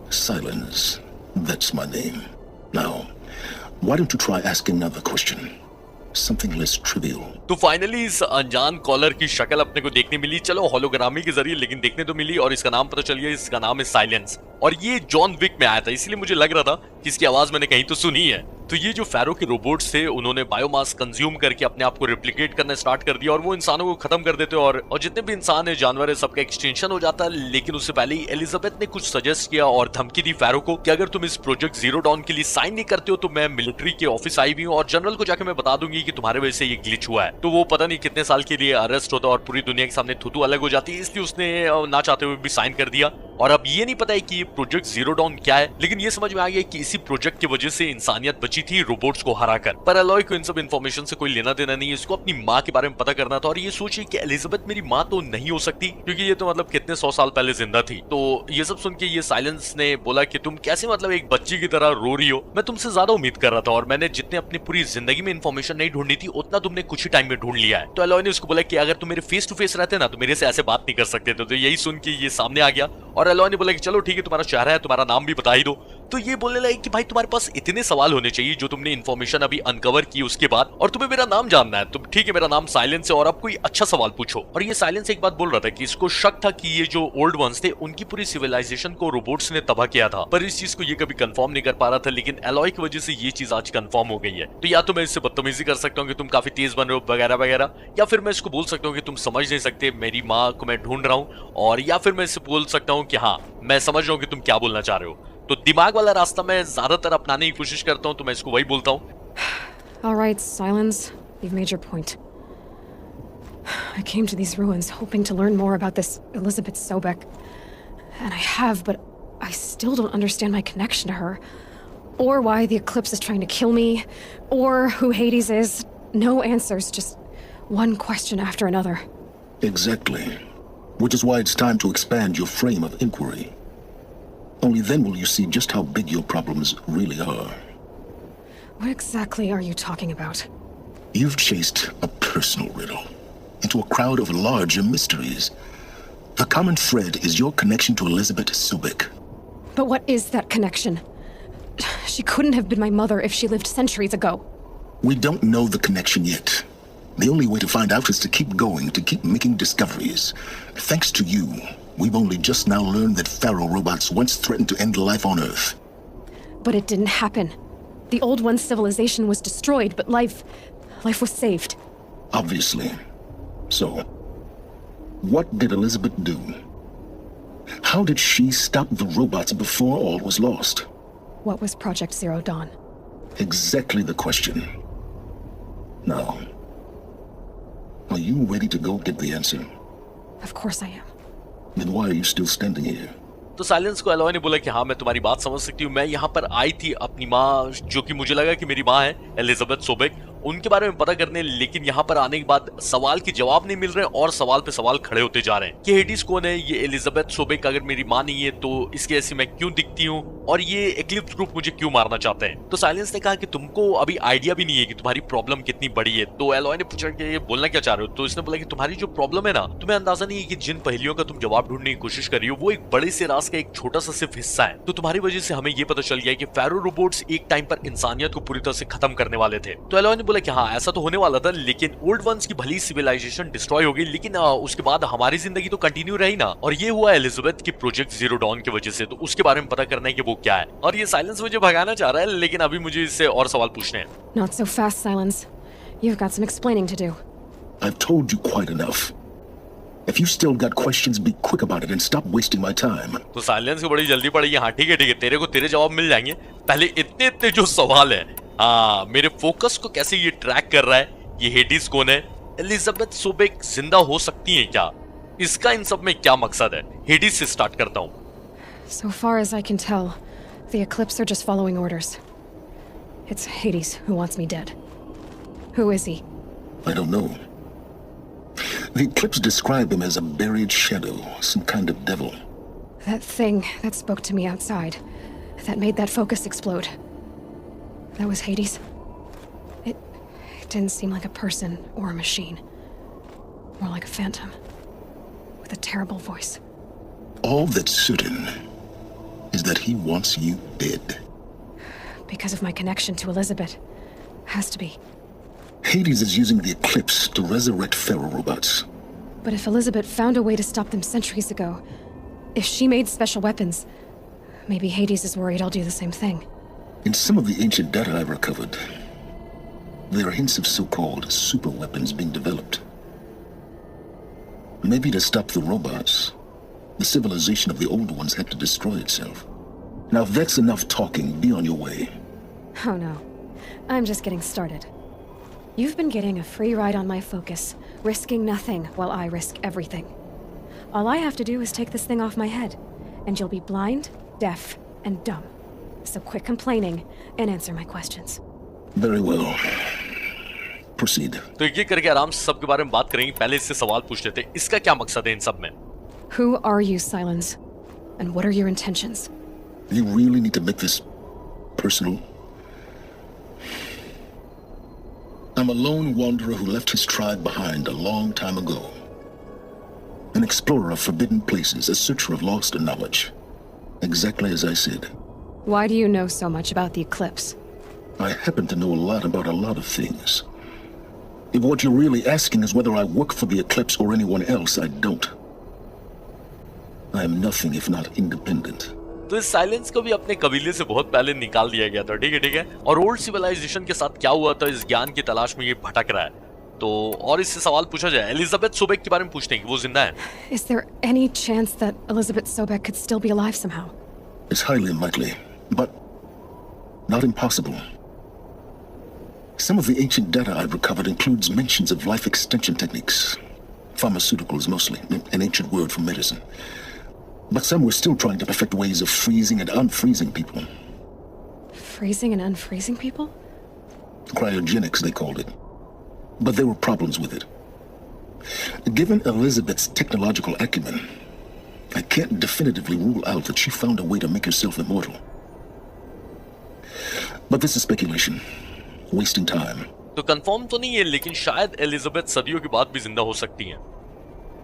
Silence. That's my name. Now, why don't you try asking another question? Something less trivial. तो finally इस अनजान collar की शक्ल अपने को देखने मिली, चलो होलोग्रामी के जरिए, लेकिन देखने तो मिली, और इसका नाम पता चल गया. इसका नाम है साइलेंस, और ये जॉन विक में आया था, इसलिए मुझे लग रहा था कि इसकी आवाज मैंने कहीं तो सुनी है. तो ये जो फैरो के रोबोट्स थे, उन्होंने बायोमास कंज्यूम करके अपने आप को रिप्लिकेट करना स्टार्ट कर दिया, और वो इंसानों को खत्म कर देते, और जितने भी इंसान है, जानवर है, सबका एक्सटेंशन हो जाता है. लेकिन उससे पहले ही एलिजाबेथ ने कुछ सजेस्ट किया और धमकी दी फैरो को कि अगर तुम इस प्रोजेक्ट जीरो डाउन के लिए साइन नहीं करते हो तो मैं मिलिट्री के ऑफिस आई हुई हूँ, और जनरल को जाकर मैं बता दूंगी कि तुम्हारे वजह से ये ग्लिच हुआ है. तो वो पता नहीं कितने साल के लिए अरेस्ट होता और पूरी दुनिया के सामने थूथू अलग हो जाती है, इसलिए उसने ना चाहते हुए भी साइन कर दिया. और अब ये नहीं पता है कि ये प्रोजेक्ट जीरो डाउन क्या है, लेकिन ये समझ में आ गया कि इसी प्रोजेक्ट की वजह से इंसानियत बची थी रोबोट्स को हराकर. पर एलॉय को इन सब इन्फॉर्मेशन से कोई लेना देना नहीं है, इसको अपनी माँ के बारे में पता करना था, और ये सोचिए कि एलिजाबेथ मेरी माँ तो नहीं हो सकती, क्योंकि ये तो मतलब कितने 100 साल पहले जिंदा थी. तो ये सब सुन के ये साइलेंस ने बोला कि तुम कैसे मतलब एक बच्ची की तरह रो रही हो, मैं तुमसे ज्यादा उम्मीद कर रहा था, और मैंने जितने अपनी पूरी जिंदगी में इन्फॉर्मेशन नहीं ढूंढनी थी उतना तुमने कुछ ही टाइम में ढूंढ लिया है. तो एलॉय ने उसको बोला कि अगर तुम मेरे फेस टू फेस रहते ना तो मेरे से ऐसे बात नहीं कर सकते थे. तो यही सुन के ये सामने आ गया, और एलॉय ने बोला कि चलो ठीक है, तुम्हारा चेहरा है, तुम्हारा नाम भी बता ही दो. तो ये बोलने लगे कि भाई तुम्हारे पास इतने सवाल होने चाहिए जो तुमने इन्फॉर्मेशन अभी अनकवर की उसके बाद, और तुम्हें मेरा नाम जानना है. तो ठीक है, मेरा नाम साइलेंस है, और अब कोई अच्छा सवाल पूछो. और ये साइलेंस एक बात बोल रहा था कि इसको शक था कि ये जो ओल्ड वंस थे उनकी पूरी सिविलाइजेशन को रोबोट्स ने तबाह किया था, पर इस चीज को ये कभी कंफर्म नहीं कर पा रहा था. लेकिन एलॉय की वजह से ये चीज आज कंफर्म हो गई है. तो या तो मैं इससे बदतमीजी कर सकता हूँ कि तुम काफी तेज बन रहे हो वगैरह वगैरह, या फिर मैं इसको बोल सकता हूँ कि तुम समझ नहीं सकते मेरी माँ को मैं ढूंढ रहा हूँ, और या फिर मैं इससे बोल सकता हूँ कि हाँ मैं समझ रहा हूँ कि तुम क्या बोलना चाह रहे हो. तो दिमाग वाला रास्ता मैं ज्यादातर अपनाने की कोशिश करता हूँ, तो मैं इसको वही बोलता हूँ. All right, Silence. You've made your point. I came to these ruins hoping to learn more about this Elizabeth Sobek. And I have, but I still don't understand my connection to her. Or why the Eclipse is trying to kill me. Or who Hades is. No answers, just one question after another. Exactly. Which is why it's time to expand your frame of inquiry. Only then will you see just how big your problems really are. What exactly are you talking about? You've chased a personal riddle into a crowd of larger mysteries. The common thread is your connection to Elizabeth Sobek. But what is that connection? She couldn't have been my mother if she lived centuries ago. We don't know the connection yet. The only way to find out is to keep going, to keep making discoveries. Thanks to you, we've only just now learned that Pharaoh robots once threatened to end life on Earth. But it didn't happen. The Old One's civilization was destroyed, but life was saved. Obviously. So, what did Elizabeth do? How did she stop the robots before all was lost? What was Project Zero Dawn? Exactly the question. Now, are you ready to go get the answer? Of course I am. Then why are you still standing here? तो silence को alloy ने बोला कि हाँ मैं तुम्हारी बात समझ सकती हूँ, मैं यहाँ पर आई थी अपनी माँ, जो कि मुझे लगा कि मेरी माँ है एलिजाबेथ सोबेक, उनके बारे में पता करने, लेकिन यहाँ पर आने के बाद सवाल के जवाब नहीं मिल रहे और सवाल पे सवाल खड़े होते जा रहे हैं कि हेडिस कौन है, ये एलिजाबेथ सोबेक अगर मेरी माँ नहीं है तो इसके ऐसी मैं क्यों दिखती हूँ, और ये एक्लिप्स ग्रुप मुझे क्यों मारना चाहते हैं। तो साइलेंस ने कहा कि तुमको अभी आइडिया भी नहीं है कि तुम्हारी प्रॉब्लम कितनी बड़ी है। तो एलॉय ने पूछा कि ये बोलना क्या चाह रहे हो, तो इसने बोला कि तुम्हारी जो प्रॉब्लम है ना, तुम्हें अंदाजा नहीं है कि जिन पहेलियों का तुम जवाब ढूंढने की कोशिश कर रही हो वो एक बड़े से राज का एक छोटा सा सिर्फ हिस्सा है। तो तुम्हारी वजह से हमें ये पता चल गया कि फेरो रोबोट्स एक टाइम पर इंसानियत को पूरी तरह से खत्म करने वाले थे। तो एलॉय ने बोला कि हाँ ऐसा तो होने वाला था, लेकिन ओल्ड वंस की भली सिविलाइजेशन डिस्ट्रॉय हो गई, लेकिन उसके बाद हमारी जिंदगी तो कंटिन्यू रही ना, और ये हुआ एलिजाबेथ की प्रोजेक्ट जीरो डॉन की वजह से। तो उसके बारे में पता करना है कि वो क्या है, और ये साइलेंस मुझे भगाना चाह रहा है, लेकिन अभी मुझे इससे और सवाल पूछने हैं। Not so fast, Silence. You've got some explaining to do. I've told you quite enough. If you still got questions, be quick about it and stop wasting my time. तो साइलेंस को बड़ी जल्दी पड़ी है। हाँ ठीक है तेरे को तेरे जवाब मिल जाएंगे, पहले इतने जो सवाल है। हाँ, मेरे फोकस को कैसे ये ट्रैक कर रहा है, ये हेडिस कौन है, एलिजाबेथ सोबेक जिंदा हो सकती है क्या, इसका इन सब में क्या मकसद है। हेडिस से स्टार्ट करता हूँ। So far as I can tell, the Eclipse are just following orders. It's Hades who wants me dead. Who is he? I don't know. The Eclipse describe him as a buried shadow, some kind of devil. That thing that spoke to me outside, that made that focus explode. That was Hades? It didn't seem like a person or a machine. More like a phantom. With a terrible voice. All that's certain is that he wants you dead. Because of my connection to Elizabeth. Has to be. Hades is using the Eclipse to resurrect Pharaoh robots. But if Elizabeth found a way to stop them centuries ago, if she made special weapons, maybe Hades is worried I'll do the same thing. In some of the ancient data I've recovered, there are hints of so-called super weapons being developed. Maybe to stop the robots, the civilization of the old ones had to destroy itself. Now if that's enough talking, be on your way. Oh no. I'm just getting started. You've been getting a free ride on my focus, risking nothing while I risk everything. All I have to do is take this thing off my head, and you'll be blind, deaf, and dumb. So quit complaining and answer my questions. Very well. Proceed. तो ये करके आराम से सबके बारे में बात करेंगे, पहले इससे सवाल पूछ लेते हैं, इसका क्या मकसद है इन सब में? Who are you, Silence? And what are your intentions? You really need to make this personal? I'm a lone wanderer who left his tribe behind a long time ago. An explorer of forbidden places, a searcher of lost knowledge. Exactly as I said. Why do you know so much about the Eclipse? I happen to know a lot about a lot of things. If what you're really asking is whether I work for the Eclipse or anyone else, I don't. I am nothing if not independent. तो इस silence को भी अपने कबीले से बहुत पहले निकाल दिया गया था, ठीक है, और ओल्ड सिविलाइजेशन के साथ क्या हुआ था इस ज्ञान की तलाश में ये भटक रहा है। तो और इससे सवाल पूछा जाए, एलिजाबेथ सोबेक के बारे में पूछते हैं कि वो जिंदा है। Is there any chance that Elizabeth Sobek could still be alive somehow? It's highly unlikely, but not impossible. Some of the ancient data I've recovered includes mentions of life extension techniques. Pharmaceuticals mostly, an ancient word for medicine. But some were still trying to perfect ways of freezing and unfreezing people. Freezing and unfreezing people? Cryogenics, they called it. But there were problems with it. Given Elizabeth's technological acumen, I can't definitively rule out that she found a way to make herself immortal. But this is speculation. Wasting time. तो confirm तो नहीं है, लेकिन शायद Elizabeth सदियों के बाद भी जिंदा हो सकती हैं।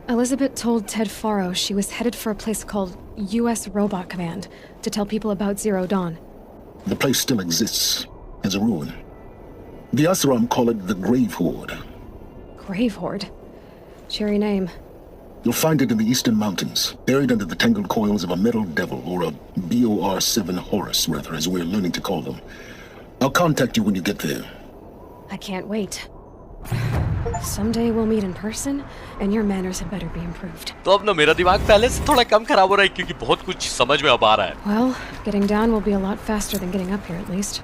Elizabeth told Ted Faro she was headed for a place called U.S. Robot Command to tell people about Zero Dawn. The place still exists as a ruin. The Asaram call it the Grave Horde. Grave Horde? Cheery name. You'll find it in the eastern mountains, buried under the tangled coils of a metal devil, or a BOR-7 Horus, rather, as we're learning to call them. I'll contact you when you get there. I can't wait. Someday we'll meet in person, and your manners had better be improved. तो अब ना मेरा दिमाग पहले से थोड़ा कम खराब हो रहा है, क्योंकि बहुत कुछ समझ में अब आ रहा है। Well, getting down will be a lot faster than getting up here, at least.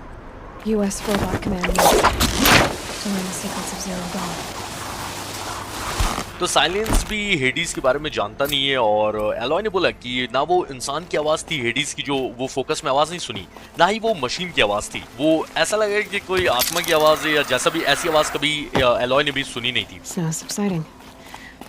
U.S. Robot Command needs to learn the secrets of Zero Dawn. तो साइलेंस भी हेडीज के बारे में जानता नहीं है, और एलॉय ने बोला कि ना वो इंसान की आवाज थी हेडीज की, जो वो फोकस में आवाज नहीं सुनी, ना ही वो मशीन की आवाज थी। वो ऐसा लगा कि कोई आत्मा की आवाज है या जैसा भी, ऐसी आवाज कभी एलॉय ने भी सुनी नहीं थी। So subsiding.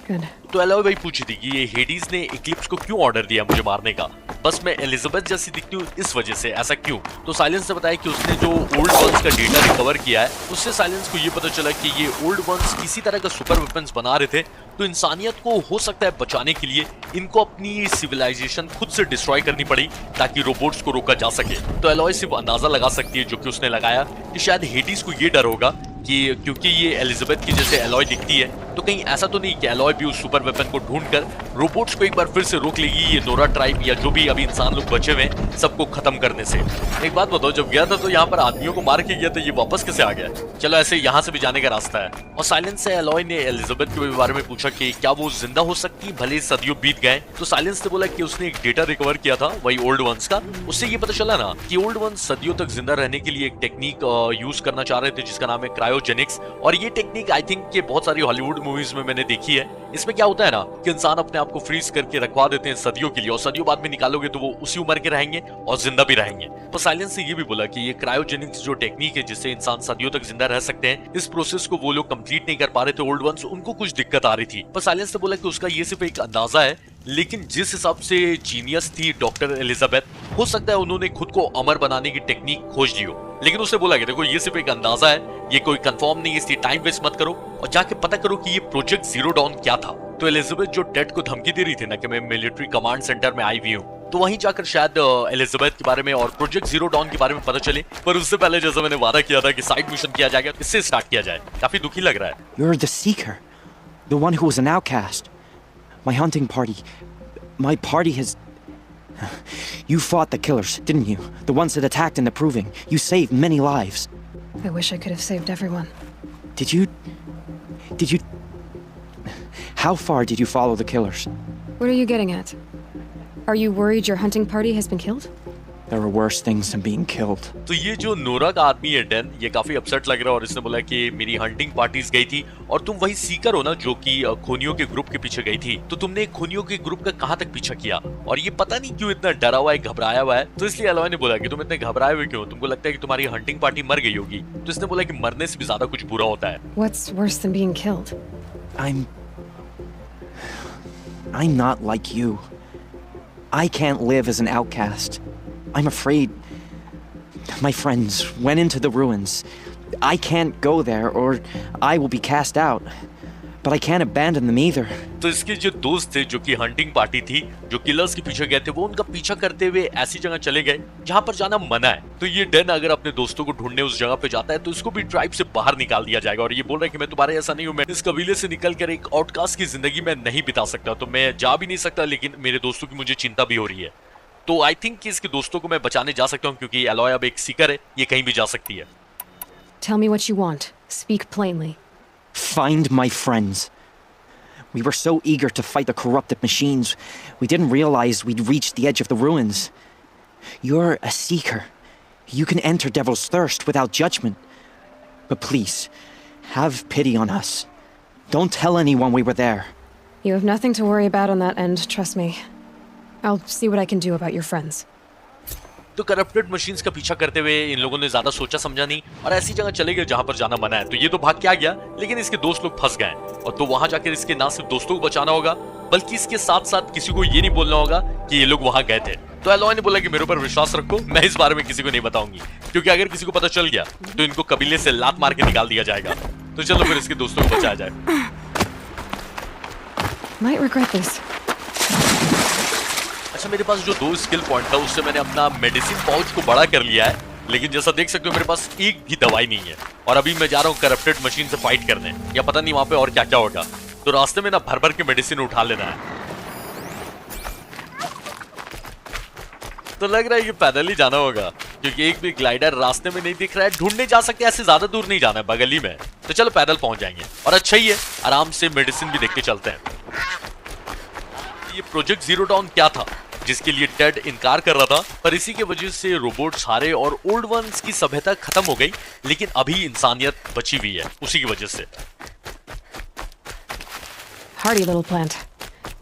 Good. तो एलॉय भाई पूछी थी कि ये हेडीज ने इक्लिप्स को क्यों ऑर्डर दिया मुझे मारने का, बस मैं एलिजाबेथ जैसी दिखती हूँ इस वजह से, ऐसा क्यों? तो साइलेंस ने बताया कि उसने जो ओल्ड वंस का डेटा रिकवर किया है, उससे साइलेंस को ये पता चला कि ये ओल्ड वंस किसी तरह का सुपर वेपन्स बना रहे थे, तो इंसानियत को हो सकता है बचाने के लिए इनको अपनी सिविलाइजेशन खुद से डिस्ट्रॉय करनी पड़ी ताकि रोबोट्स को रोका जा सके। तो एलॉय सिर्फ अंदाजा लगा सकती है, जो कि उसने लगाया, कि शायद हेडीज को ये डर होगा कि क्योंकि ये एलिजाबेथ की जैसे एलॉय दिखती है, तो कहीं ऐसा तो नहीं कि एलॉय भी उस सुपर वेपन को ढूंढकर रोबोट्स को एक बार फिर से रोक लेगी ये नोरा ट्राइब या जो भी अभी इंसान लोग बचे हुए हैं सबको खत्म करने से। एक बात बताओ, जब गया था तो यहाँ पर आदमियों को मार के गया था, ये वापस कैसे आ गया? चलो ऐसे यहाँ से भी जाने का रास्ता है। और साइलेंस से एलॉय ने एलिजाबेथ के बारे में पूछा कि क्या वो जिंदा हो सकती भले सदियों बीत गए। तो साइलेंस ने बोला कि उसने एक डेटा रिकवर किया था वही ओल्ड वंस का, उससे ये पता चला ना कि ओल्ड वंस सदियों तक जिंदा रहने के लिए एक टेक्निक यूज करना चाह रहे थे जिसका नाम है क्रायोजेनिक्स। और ये टेक्निक आई थिंक कि बहुत सारी हॉलीवुड मूवीज में मैंने देखी है। इसमें क्या होता है ना कि इंसान अपने आप को फ्रीज करके रखवा देते हैं सदियों के लिए, और सदियों बाद में निकालोगे तो वो उसी उम्र के रहेंगे और जिंदा भी रहेंगे। तो साइलेंस ने ये भी बोला कि ये क्रायोजेनिक्स जो टेक्निक है जिससे इंसान सदियों तक जिंदा रह सकते हैं, इस प्रोसेस को वो लोग कंप्लीट नहीं कर पा रहे थे ओल्ड वंस, उनको कुछ दिक्कत आ रही थी। पर साइलेंस ने बोला कि उसका ये सिर्फ एक अंदाजा है, लेकिन जिस हिसाब से जीनियस थी डॉक्टर एलिजाबेथ, हो सकता है उन्होंने खुद को अमर बनाने की टेक्निक खोज ली हो। लेकिन उसने बोला कि देखो ये सिर्फ एक अंदाजा है, ये कोई कंफर्म नहीं है, इसलिए टाइम वेस्ट मत करो और जाके पता करो कि ये प्रोजेक्ट जीरो डॉन क्या था। तो एलिजाबेथ जो टेड को धमकी दे रही थी ना कि मैं मिलिट्री कमांड सेंटर में आई हुई हूँ, तो वहीं जाकर शायद एलिजाबेथ के बारे में और प्रोजेक्ट जीरो डॉन के बारे में पता चले। पर उससे पहले जैसा मैंने वादा किया था कि साइड मिशन किया जाएगा, इससे स्टार्ट किया जाए। काफी दुखी लग रहा है। You're the Seeker, the one who was an outcast. My hunting party. My party has... You fought the killers, didn't you? The ones that attacked in the Proving. You saved many lives. I wish I could have saved everyone. Did you... How far did you follow the killers? What are you getting at? Are you worried your hunting party has been killed? There are worse things than being killed. तो ये जो Nora का आदमी है Dan, ये काफी upset लग रहा है और इसने बोला कि मेरी हंटिंग पार्टीज गई थी और तुम वही सीकर हो ना जो कि खूनियों के ग्रुप के पीछे गई थी, तो तुमने खूनियों के ग्रुप का कहां तक पीछा किया और ये पता नहीं क्यों इतना डरा हुआ है, घबराया हुआ है। तो इसलिए एलॉय ने बोला कि तुम इतने घबराए हुए क्यों, तुमको लगता है कि तुम्हारी हंटिंग पार्टी मर गई होगी। तो इसने बोला कि मरने से भी ज्यादा कुछ बुरा होता है। What's worse than being killed? I'm not like you. I can't live as an outcast. I'm afraid my friends went into the ruins. I can't go there or I will be cast out. But I can't abandon them either. तो इसके जो दोस्त थे जो कि hunting party थी, जो killers के पीछे गए थे, वो उनका पीछा करते हुए ऐसी जगह चले गए जहां पर जाना मना है। तो ये डैन अगर अपने दोस्तों को ढूंढने उस जगह पे जाता है तो इसको भी ट्राइब से बाहर निकाल दिया जाएगा और ये बोल रहा है कि मैं तुम्हारे ऐसा नहीं हूं, मैं इस कबीले से निकलकर एक आउटकास्ट की जिंदगी में नहीं बिता सकता, तो मैं जा भी नहीं सकता, लेकिन मेरे दोस्तों की मुझे चिंता भी हो रही है। तो आई थिंक कि इसके दोस्तों को मैं बचाने जा सकता हूँ क्योंकि एलॉय अब एक सीकर है, ये कहीं भी जा सकती है। Tell me what you want. Speak plainly. Find my friends. We were so eager to fight the corrupted machines, we didn't realize we'd reached the edge of the ruins. You're a seeker. You can enter Devil's Thirst without judgment. But please, have pity on us. Don't tell anyone we were there. You have nothing to worry about on that end, trust me. I'll see what I can do about your friends. तो corrupted machines का पीछा करते हुए इन लोगों ने ज्यादा सोचा समझा नहीं और ऐसी जगह चले गए जहां पर जाना मना है। तो ये तो भाग के आ गया, लेकिन इसके दोस्त लोग फंस गए और तो वहां जाकर इसके ना सिर्फ दोस्तों को बचाना होगा बल्कि इसके साथ साथ किसी को ये नहीं बोलना होगा कि ये लोग वहां गए थे। तो एलॉय ने बोला कि मेरे ऊपर विश्वास रखो, मैं इस बारे में किसी को नहीं बताऊंगी, क्योंकि अगर किसी को पता चल गया तो इनको कबीले से लात मार के निकाल दिया जाएगा। तो चलो फिर इसके दोस्तों को बचाया जाए। Might regret this. अच्छा, मेरे पास जो 2 स्किल पॉइंट था उससे मैंने अपना मेडिसिन पाउच को बड़ा कर लिया है, लेकिन जैसा देख सकते हो मेरे पास एक भी दवाई नहीं है और अभी मैं जा रहा हूँ करप्टेड मशीन से फाइट करने, या पता नहीं वहां पे और क्या क्या होगा। तो रास्ते में ना भर भर के मेडिसिन उठा लेना है। तो लग रहा है कि पैदल ही जाना होगा, क्योंकि एक भी ग्लाइडर रास्ते में नहीं दिख रहा है। ढूंढने जा सकते, ऐसे ज्यादा दूर नहीं जाना है, बगल ही में। तो चलो पैदल पहुंच जाएंगे और अच्छा ही है, आराम से मेडिसिन भी देख के चलते हैं। ये प्रोजेक्ट जीरो डाउन क्या था जिसके लिए टेड इनकार कर रहा था, पर इसी की वजह से रोबोट्स हारे और ओल्ड वंस की सभ्यता खत्म हो गई, लेकिन अभी इंसानियत बची हुई है उसी की वजह से। Hardy little plant.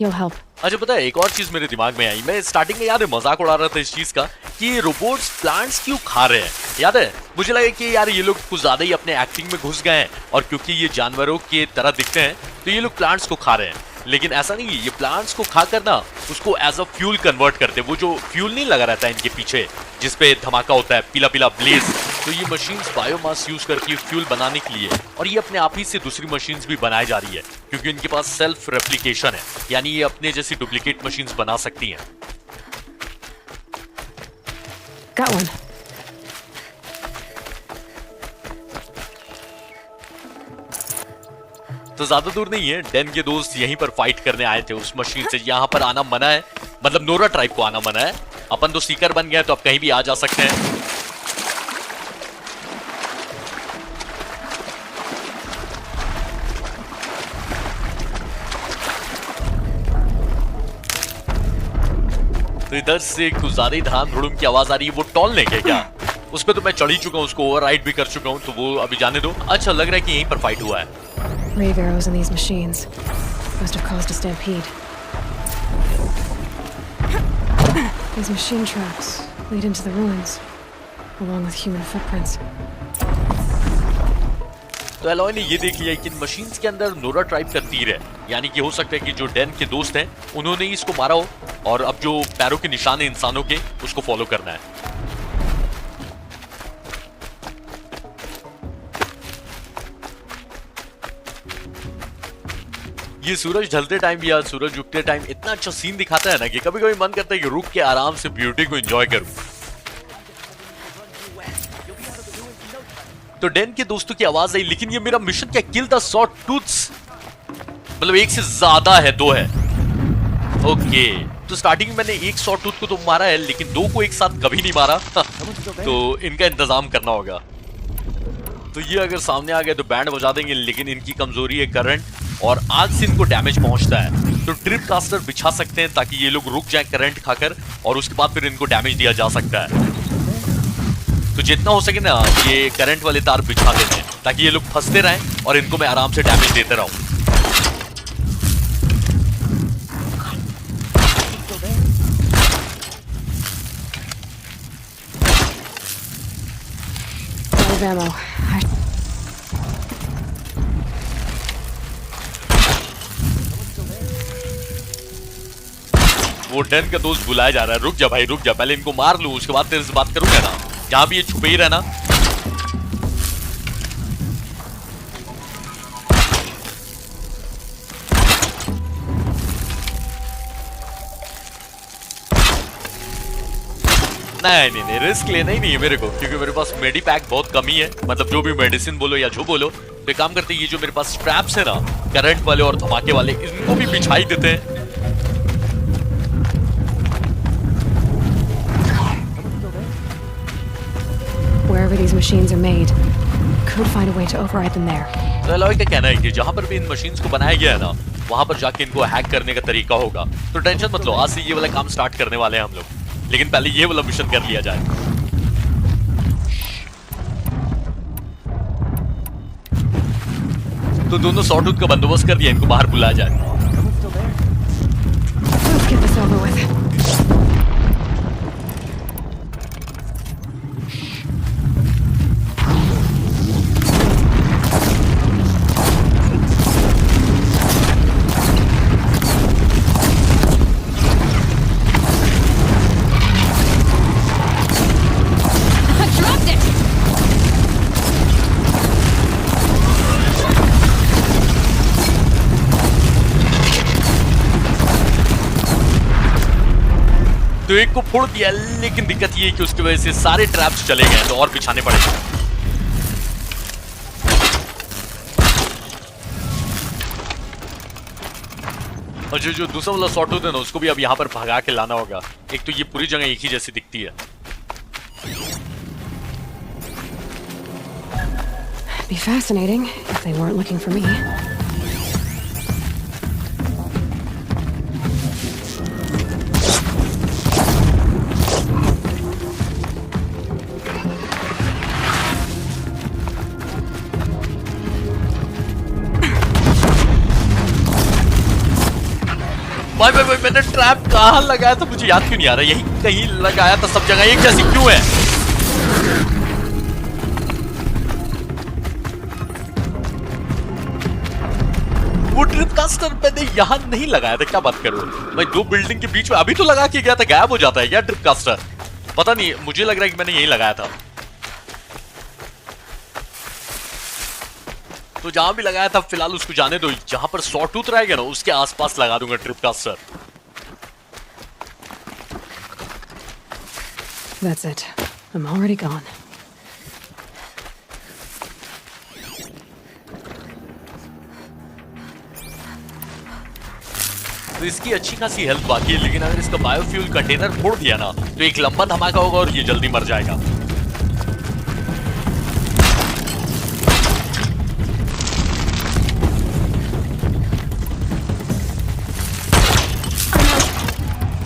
You'll help. अच्छा, पता है एक और चीज मेरे दिमाग में आई। मैं स्टार्टिंग में याद है मजाक उड़ा रहा था इस चीज का कि ये रोबोट्स प्लांट्स क्यों खा रहे हैं। याद है, मुझे लगा कि यार ये लोग कुछ ज्यादा ही अपने एक्टिंग में घुस गए हैं और क्योंकि ये जानवरों के तरह दिखते हैं तो ये लोग प्लांट्स को खा रहे हैं, लेकिन ऐसा नहीं है। ये प्लांट्स को खाकर ना उसको एज अ फ्यूल कन्वर्ट करते हैं। वो जो फ्यूल नहीं लगा रहता है इनके पीछे जिसपे धमाका होता है, पीला पीला ब्लेज, तो ये मशीन्स बायोमास यूज करती है फ्यूल बनाने के लिए, और ये अपने आप ही से दूसरी मशीन्स भी बनाई जा रही है क्योंकि इनके पास सेल्फ रेप्लिकेशन है, यानी ये अपने जैसी डुप्लीकेट मशीन्स बना सकती हैं। Got one. तो ज्यादा दूर नहीं है, डैन के दोस्त यहीं पर फाइट करने आए थे उस मशीन से। यहाँ पर आना मना है, मतलब नोरा ट्राइब को आना मना है। अपन तो सीकर बन गए तो अब कहीं भी आ जा सकते हैं। तो इधर से गुजारी धाम धुड़ुम की आवाज आ रही है। वो टॉलने के क्या? उस पर तो मैं चढ़ ही चुका हूँ, उसको ओवरराइड भी कर चुका हूँ, तो वो अभी जाने दो। अच्छा, लग रहा है कि यहीं पर फाइट हुआ है। Rave arrows in these machines must have caused a stampede. These machine tracks lead into the ruins, along with human footprints. तो एलॉय ने ये देख लिया कि इन मशीन्स के अंदर नोरा ट्राइब का तीर है, यानी कि हो सकता है कि जो डैन के दोस्त हैं उन्होंने ही इसको मारा हो और अब जो पैरों के निशान है इंसानों के उसको फॉलो करना है। ये सूरज ढलते टाइम या सूरज उगते टाइम इतना अच्छा सीन दिखाता है ना कि कभी कभी मन करता है कि रुक के आराम से ब्यूटी को एंजॉय करूं। तो डैन के दोस्तों की आवाज आई, लेकिन ये मेरा मिशन क्या, किल द सॉ टूथ्स, मतलब एक से ज्यादा है, 2 है। ओके, तो स्टार्टिंग में मैंने एक सॉ टूथ को तो मारा है, लेकिन 2 को एक साथ कभी नहीं मारा। तो इनका इंतजाम करना होगा। तो ये अगर सामने आ गए तो बैंड बजा देंगे, लेकिन इनकी कमजोरी है करंट और आग से इनको डैमेज पहुंचता है। तो ट्रिप कास्टर बिछा सकते हैं ताकि ये लोग रुक जाएं करंट खाकर, और उसके बाद फिर इनको डैमेज दिया जा सकता है। तो जितना हो सके ना ये करंट वाले तार बिछा देते हैं ताकि ये लोग फंसते रहें और इनको मैं आराम से डैमेज देते रहूं। Ammo. वो डैन का दोस्त बुलाया जा रहा है। रुक जा भाई, रुक जा, पहले इनको मार लूं, उसके बाद तेरे से बात करूंगा ना। जहां भी ये छुपे ही रहना। नहीं, रिस्क लेना ही नहीं है मेरे को, क्योंकि मेरे पास मेडी पैक बहुत कमी है, मतलब जो भी मेडिसिन बोलो या जो बोलो। तो काम करते हैं, ये जो मेरे पास स्ट्रैप्स है ना करंट वाले और धमाके वाले, इनको भी बिछाई देते हैं। Wherever these machines are made, could find a way to override them there. तो एलॉय का कहना है कि जहां पर भी इन मशीन्स को बनाया गया है ना, वहां पर जाके इनको हैक करने का तरीका होगा। तो टेंशन मत लो, आज से ये वाला काम स्टार्ट करने वाले हैं हम लोग, लेकिन पहले ये वाला मिशन कर लिया जाए। तो दोनों सॉटूथ का बंदोबस्त कर दिया, इनको बाहर बुलाया जाए। Let's get this over with. तो एक को फोड़ दिया, लेकिन दिक्कत ये है कि उसकी वजह से सारे ट्रैप्स चले गए, तो और बिछाने पड़ेंगे। और जो दूसरा वाला शॉट होता है ना, उसको भी अब यहाँ पर भगा के लाना होगा। एक तो ये पूरी जगह एक ही जैसी दिखती है। Be fascinating if they weren't looking for me. भाई मैंने ट्रैप कहाँ लगाया था मुझे याद क्यों नहीं आ रहा। यही कहीं लगाया था, सब जगह एक जैसी क्यों है। वो ट्रिप कास्टर मैंने यहाँ नहीं लगाया था, क्या बात करूं भाई। दो बिल्डिंग के बीच में अभी तो लगा के गया था, गायब हो जाता है क्या ट्रिप कास्टर? पता नहीं, मुझे लग रहा है कि मैंने यही लगाया था। तो जहां भी लगाया था फिलहाल उसको जाने दो। जहां पर सॉ टूथ रहेगा ना, उसके आसपास लगा दूंगा trip caster. That's it. I'm already gone. तो इसकी अच्छी खासी हेल्थ बाकी है, लेकिन अगर इसका बायोफ्यूल कंटेनर फोड़ दिया ना, तो एक लंबा धमाका होगा और ये जल्दी मर जाएगा।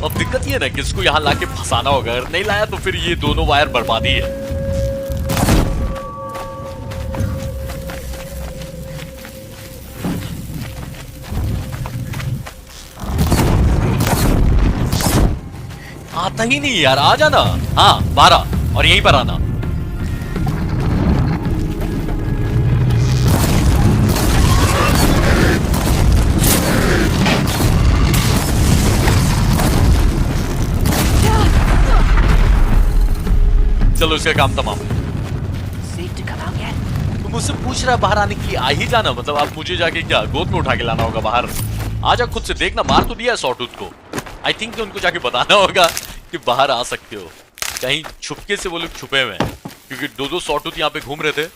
अब दिक्कत ये है ना कि इसको यहाँ लाके फंसाना होगा। अगर नहीं लाया तो फिर ये दोनों वायर बर्बादी है। आता ही नहीं यार, आ जाना। हाँ 12 और यहीं पर आना। चलो इसका काम तमाम। तो मुझसे पूछ रहा है बाहर आने के लिए, आ ही जाना। मतलब आप मुझे जाके क्या गोद में उठा के लाना होगा बाहर? आजा खुद से, देखना मार तो दिया है सॉटूथ को। आई थिंक उनको जाके बताना होगा कि बाहर आ सकते हो। कहीं छुपके से वो लोग छुपे हुए हैं, क्योंकि दो सॉटूथ यहाँ पे घूम रहे थे।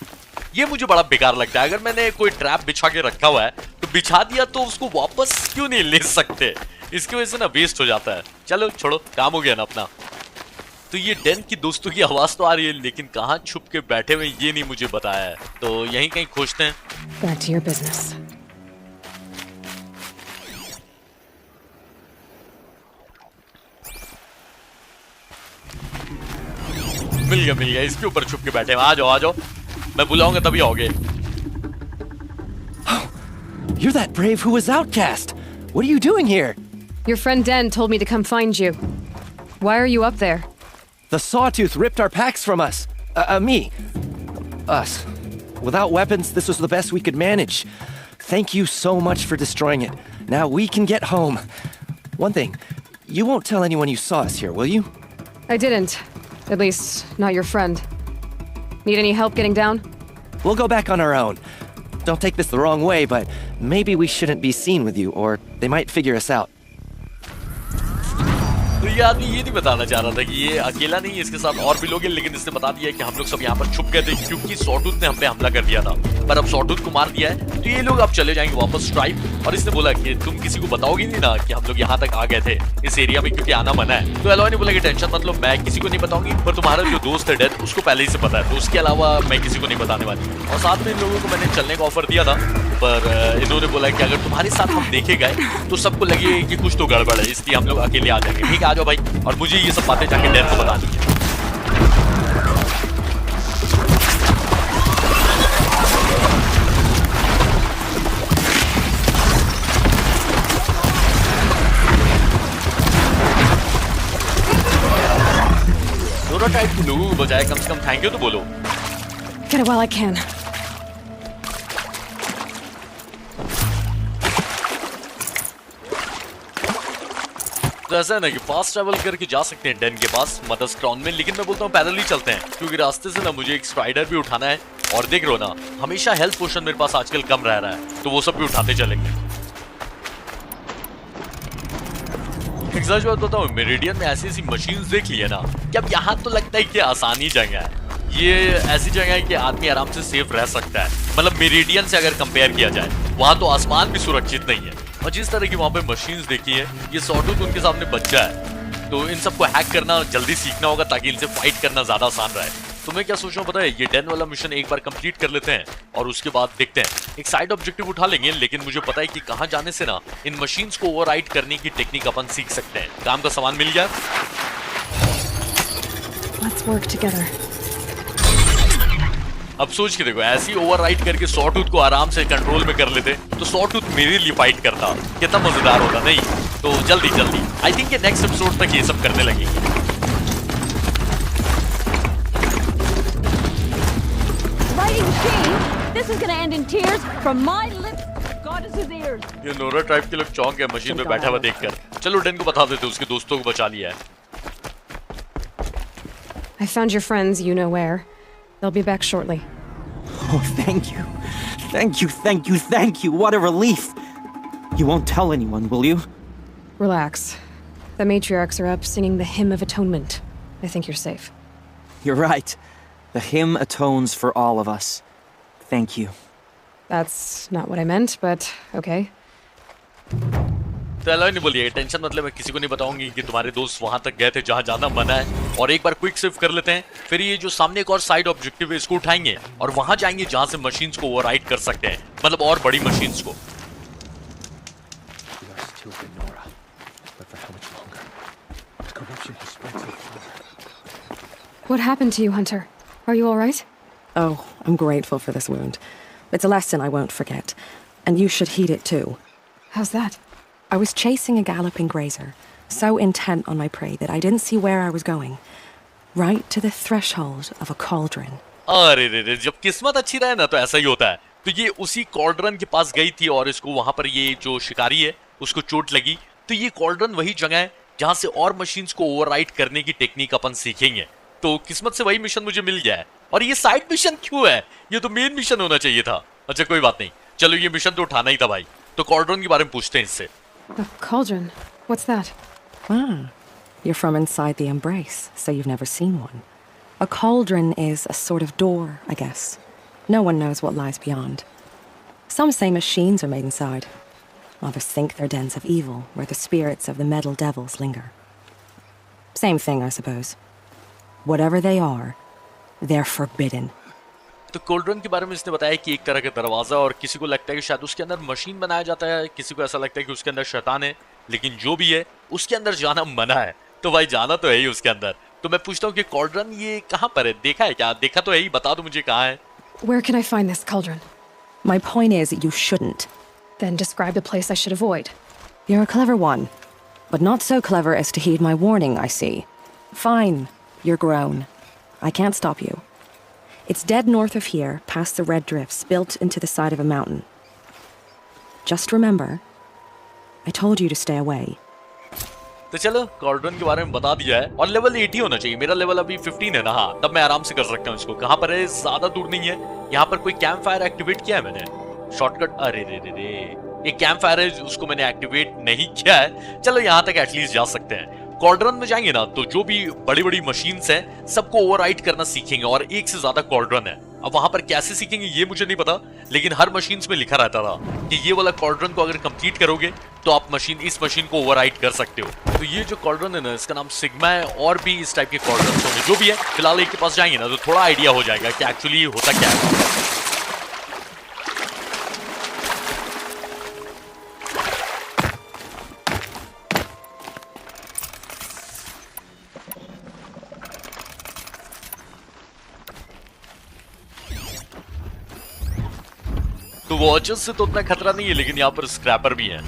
ये मुझे बड़ा बेकार लगता है। अगर मैंने कोई ट्रैप बिछा के रखा हुआ है तो बिछा दिया तो उसको वापस क्यों नहीं ले सकते? इसकी वजह से ना वेस्ट हो जाता है। चलो छोड़ो, काम हो गया ना अपना। तो ये डेन की दोस्तों की आवाज तो आ रही है, लेकिन कहाँ छुप के बैठे हुए ये नहीं मुझे बताया है। तो यहीं कहीं खोजते हैं। Back to your business. मिल गया, इसके ऊपर छुप के बैठे हैं। आ जाओ, मैं बुलाऊंगा तभी आओगे। You're that brave who was outcast. What are you doing here? Your friend Den told me to come find you. Why are you up there? The Sawtooth ripped our packs from us. Me. Us. Without weapons, this was the best we could manage. Thank you so much for destroying it. Now we can get home. One thing, you won't tell anyone you saw us here, will you? I didn't. At least, not your friend. Need any help getting down? We'll go back on our own. Don't take this the wrong way, but maybe we shouldn't be seen with you, or they might figure us out. तो ये आदमी ये नहीं बताना चाह रहा था कि ये अकेला नहीं है, इसके साथ और भी लोग हैं, लेकिन इसने बता दिया कि हम लोग सब यहाँ पर छुप गए थे क्योंकि सॉटूथ ने हम पे हमला कर दिया था। पर अब सॉटूथ को मार दिया है, तो ये लोग अब चले जाएंगे वापस ट्राइब। और इसने बोला कि तुम किसी को बताओगे नहीं ना कि हम लोग यहाँ तक आ गए थे इस एरिया में, क्योंकि आना मना है। तो एलॉय ने बोला कि टेंशन मत लो, मैं किसी को नहीं बताऊंगी, पर तुम्हारा जो दोस्त है डेथ उसको पहले ही से पता है, तो उसके अलावा मैं किसी को नहीं बताने वाली। और साथ में इन लोगों को मैंने चलने का ऑफर दिया था, पर इन्होंने बोला कि अगर तुम्हारे साथ हम देखे गए तो सबको लगे कि कुछ तो गड़बड़ है, इसलिए हम लोग अकेले आ जाएंगे। ठीक है, आ जाओ भाई। और मुझे ये सब बातें जाके डेथ को बता दीजिए। दोनों टाइप के लोगों को बजाय कम से कम थैंक यू तो बोलो। Get it while I can. तो ऐसा है ना कि फास्ट ट्रैवल करके जा सकते हैं डेन के पास मदर्स क्राउन में, लेकिन मैं बोलता हूँ पैदल ही चलते हैं, क्योंकि रास्ते से ना मुझे एक स्ट्राइडर भी उठाना है। और देख रहे हो ना, हमेशा हेल्थ पोशन मेरे पास आजकल कम रह रहा है, तो वो सब भी उठाते चलेंगे। एक सच बात बताऊं, मेरिडियन में ऐसी मशीन्स देख ली है ना कि अब यहाँ तो लगता है कि आसानी जगह है। ये ऐसी जगह है कि आदमी आराम से सेफ रह सकता है। मतलब मेरिडियन से अगर कंपेयर किया जाए, वहां तो आसमान भी सुरक्षित नहीं है। और जिस तरह की वहां पे मशीन्स देखी है, ये सॉटूथ उनके सामने बच्चा है, तो इन सबको हैक करना जल्दी सीखना होगा ताकि इनसे फाइट करना ज्यादा आसान रहे। तो मैं क्या सोच रहा हूँ पता है, ये 10 वाला मिशन एक बार कंप्लीट कर लेते हैं और उसके बाद देखते हैं। एक साइड ऑब्जेक्टिव उठा लेंगे, लेकिन मुझे पता है कि कहाँ जाने से ना इन मशीन्स को ओवरराइड करने की टेक्निक अपन सीख सकते हैं। काम का सामान मिल गया। Let's work together. अब सोच के देखो, ऐसी ओवरराइड करके सॉटूथ को आराम से कंट्रोल में कर लेते तो सॉटूथ मेरे लिए फाइट करता, कितना मजेदार होता। नहीं तो जल्दी आई थिंक ये नेक्स्ट एपिसोड तक ये सब करने लगेंगे। Fighting Shane, this is gonna end in tears from my lips, goddess's ears. ये नोरा ट्राइब के लोग चौंक गए मशीन पे बैठा हुआ देखकर। चलो डेन को बता देते उसके दोस्तों को बचा लिया है। I found your friends, you know where. They'll be back shortly. Oh, thank you. Thank you, thank you, thank you. What a relief. You won't tell anyone, will you? Relax. The matriarchs are up singing the Hymn of Atonement. I think you're safe. You're right. The hymn atones for all of us. Thank you. That's not what I meant, but okay. तो alloy ने बोली tension मतलब मैं किसी को नहीं बताऊंगी कि तुम्हारे दोस्त वहां तक गए थे जहां जाना मना है। और एक बार क्विक सेव कर लेते हैं, फिर ये जो सामने एक और साइड ऑब्जेक्टिव है इसको उठाएंगे और वहां जाएंगे जहां से मशीन्स को ओवरराइड कर सकते हैं, मतलब और बड़ी मशीन्स को। What happened to you, Hunter? Are you all right? Oh, I'm grateful for this wound. It's a lesson I won't forget, and you should heed it too. How's that? I was chasing a galloping grazer, so intent on my prey that I didn't see where I was going. Right to the threshold of a cauldron. अरे रे, जब किस्मत अच्छी रहे ना तो ऐसा ही होता है। तो ये उसी कॉल्ड्रन के पास गई थी और इसको वहां पर ये जो शिकारी है उसको चोट लगी। तो ये कॉल्ड्रन वही जगह है जहां से और मशीन्स को ओवरराइड करने की टेक्निक अपन सीखेंगे। तो किस्मत से वही मिशन मुझे मिल गया है। और ये साइड मिशन क्यों है? ये तो मेन मिशन होना चाहिए था। अच्छा कोई बात नहीं, चलो ये मिशन तो उठाना ही था भाई। तो कॉल्ड्रन के बारे में पूछते हैं इससे। A cauldron? What's that? Ah, you're from inside the Embrace, so you've never seen one. A cauldron is a sort of door, I guess. No one knows what lies beyond. Some say machines are made inside. Others think they're dens of evil, where the spirits of the metal devils linger. Same thing, I suppose. Whatever they are, they're forbidden. तो cauldron के बारे में इसने बताया कि एक तरह का दरवाजा, और किसी को लगता है कि शायद उसके अंदर मशीन बनाया जाता है, किसी को ऐसा लगता है कि उसके अंदर शैतान है, लेकिन जो भी है उसके अंदर जाना मना है। तो भाई जाना तो है ही उसके अंदर। तो मैं पूछता हूँ कि कॉल्ड्रन ये कहाँ पर है? देखा है क्या? देखा तो है ही, बता दो मुझे कहाँ है। Where can I find this cauldron? My point is, you shouldn't. Then describe the place I should avoid. You're a clever one, but not so clever as to heed my warning, I see. Fine, you're grown. I can't stop you. It's dead north of here, past the red drifts built into the side of a mountain. Just remember, I told you to stay away. तो चलो cauldron के बारे में बता दिया है, और level 80 होना चाहिए। मेरा लेवल अभी 15 है ना। हाँ, तब मैं आराम से कर सकता हूँ इसको। कहाँ पर है? ज्यादा दूर नहीं है। यहाँ पर कोई कैंप फायर एक्टिवेट किया है मैंने। शॉर्टकट, अरे रे, ये कैंप फायर है, उसको मैंने एक्टिवेट नहीं किया है। चलो यहाँ तक एटलीस्ट जा सकते हैं। कॉल्ड्रन में जाएंगे ना तो जो भी बड़ी बड़ी मशीन्स हैं सबको ओवरराइड करना सीखेंगे, और एक से ज्यादा कॉल्ड्रन है। अब वहां पर कैसे सीखेंगे ये मुझे नहीं पता, लेकिन हर मशीन्स में लिखा रहता था कि ये वाला कॉल्ड्रन को अगर कंप्लीट करोगे तो आप इस मशीन को ओवरराइड कर सकते हो। तो ये जो कॉल्ड्रन है ना, इसका नाम सिग्मा है, और भी इस टाइप के कॉल्ड्रन होंगे। जो भी है, फिलहाल एक के पास जाएंगे ना तो थोड़ा आइडिया हो जाएगा कि एक्चुअली होता क्या है। तो वॉचेस से तो उतना खतरा नहीं है, लेकिन यहाँ पर स्क्रैपर भी है,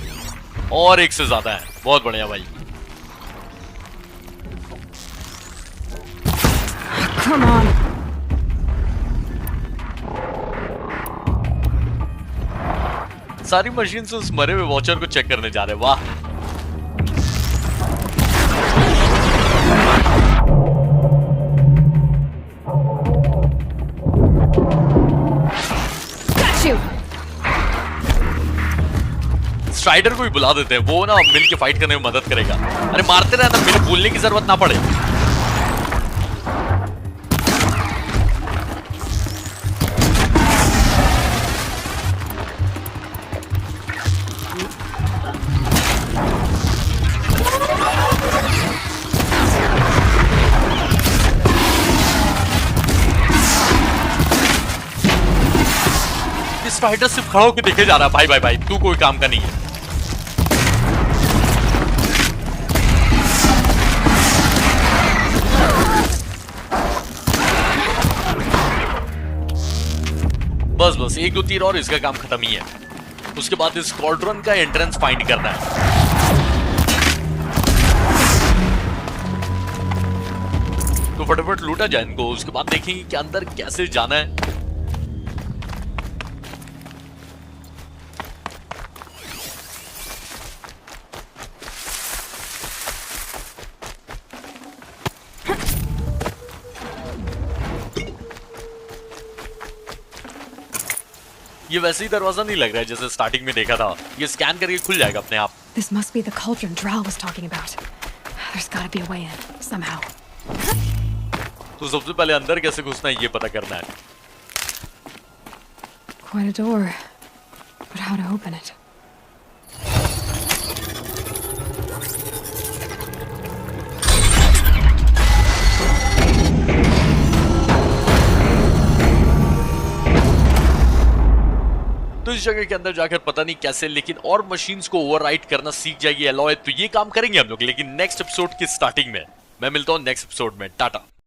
और एक से ज्यादा है। बहुत बढ़िया भाई। Come on. सारी मशीन से उस मरे हुए वॉचर को चेक करने जा रहे हैं। वाह। स्ट्राइडर को भी बुला देते हैं, वो ना मिल के फाइट करने में मदद करेगा। अरे मारते रहना, मिल बोलने की जरूरत ना पड़े। स्पाइडर सिर्फ खड़ा होकर देखे जा रहा है, भाई भाई भाई तू कोई काम का नहीं है। बस बस 1-2 तीर और इसका काम खत्म ही है। उसके बाद इस स्क्वाड्रन का एंट्रेंस फाइंड करना है। तो फटाफट लूटा जाए इनको, उसके बाद देखेंगे कि अंदर कैसे जाना है। ये वैसे ही दरवाजा नहीं लग रहा है जैसे स्टार्टिंग में देखा था। ये स्कैन करके खुल जाएगा अपने आप। This must be the cauldron Drow was talking about. There's gotta be a way in, somehow. तो सबसे पहले अंदर कैसे घुसना है ये पता करना है। Quite a door, but how to open it? तो इस जगह के अंदर जाकर पता नहीं कैसे, लेकिन और मशीन्स को ओवरराइड करना सीख जाएगी एलॉय। तो ये काम करेंगे हम लोग, लेकिन नेक्स्ट एपिसोड की स्टार्टिंग में। मैं मिलता हूं नेक्स्ट एपिसोड में। टाटा।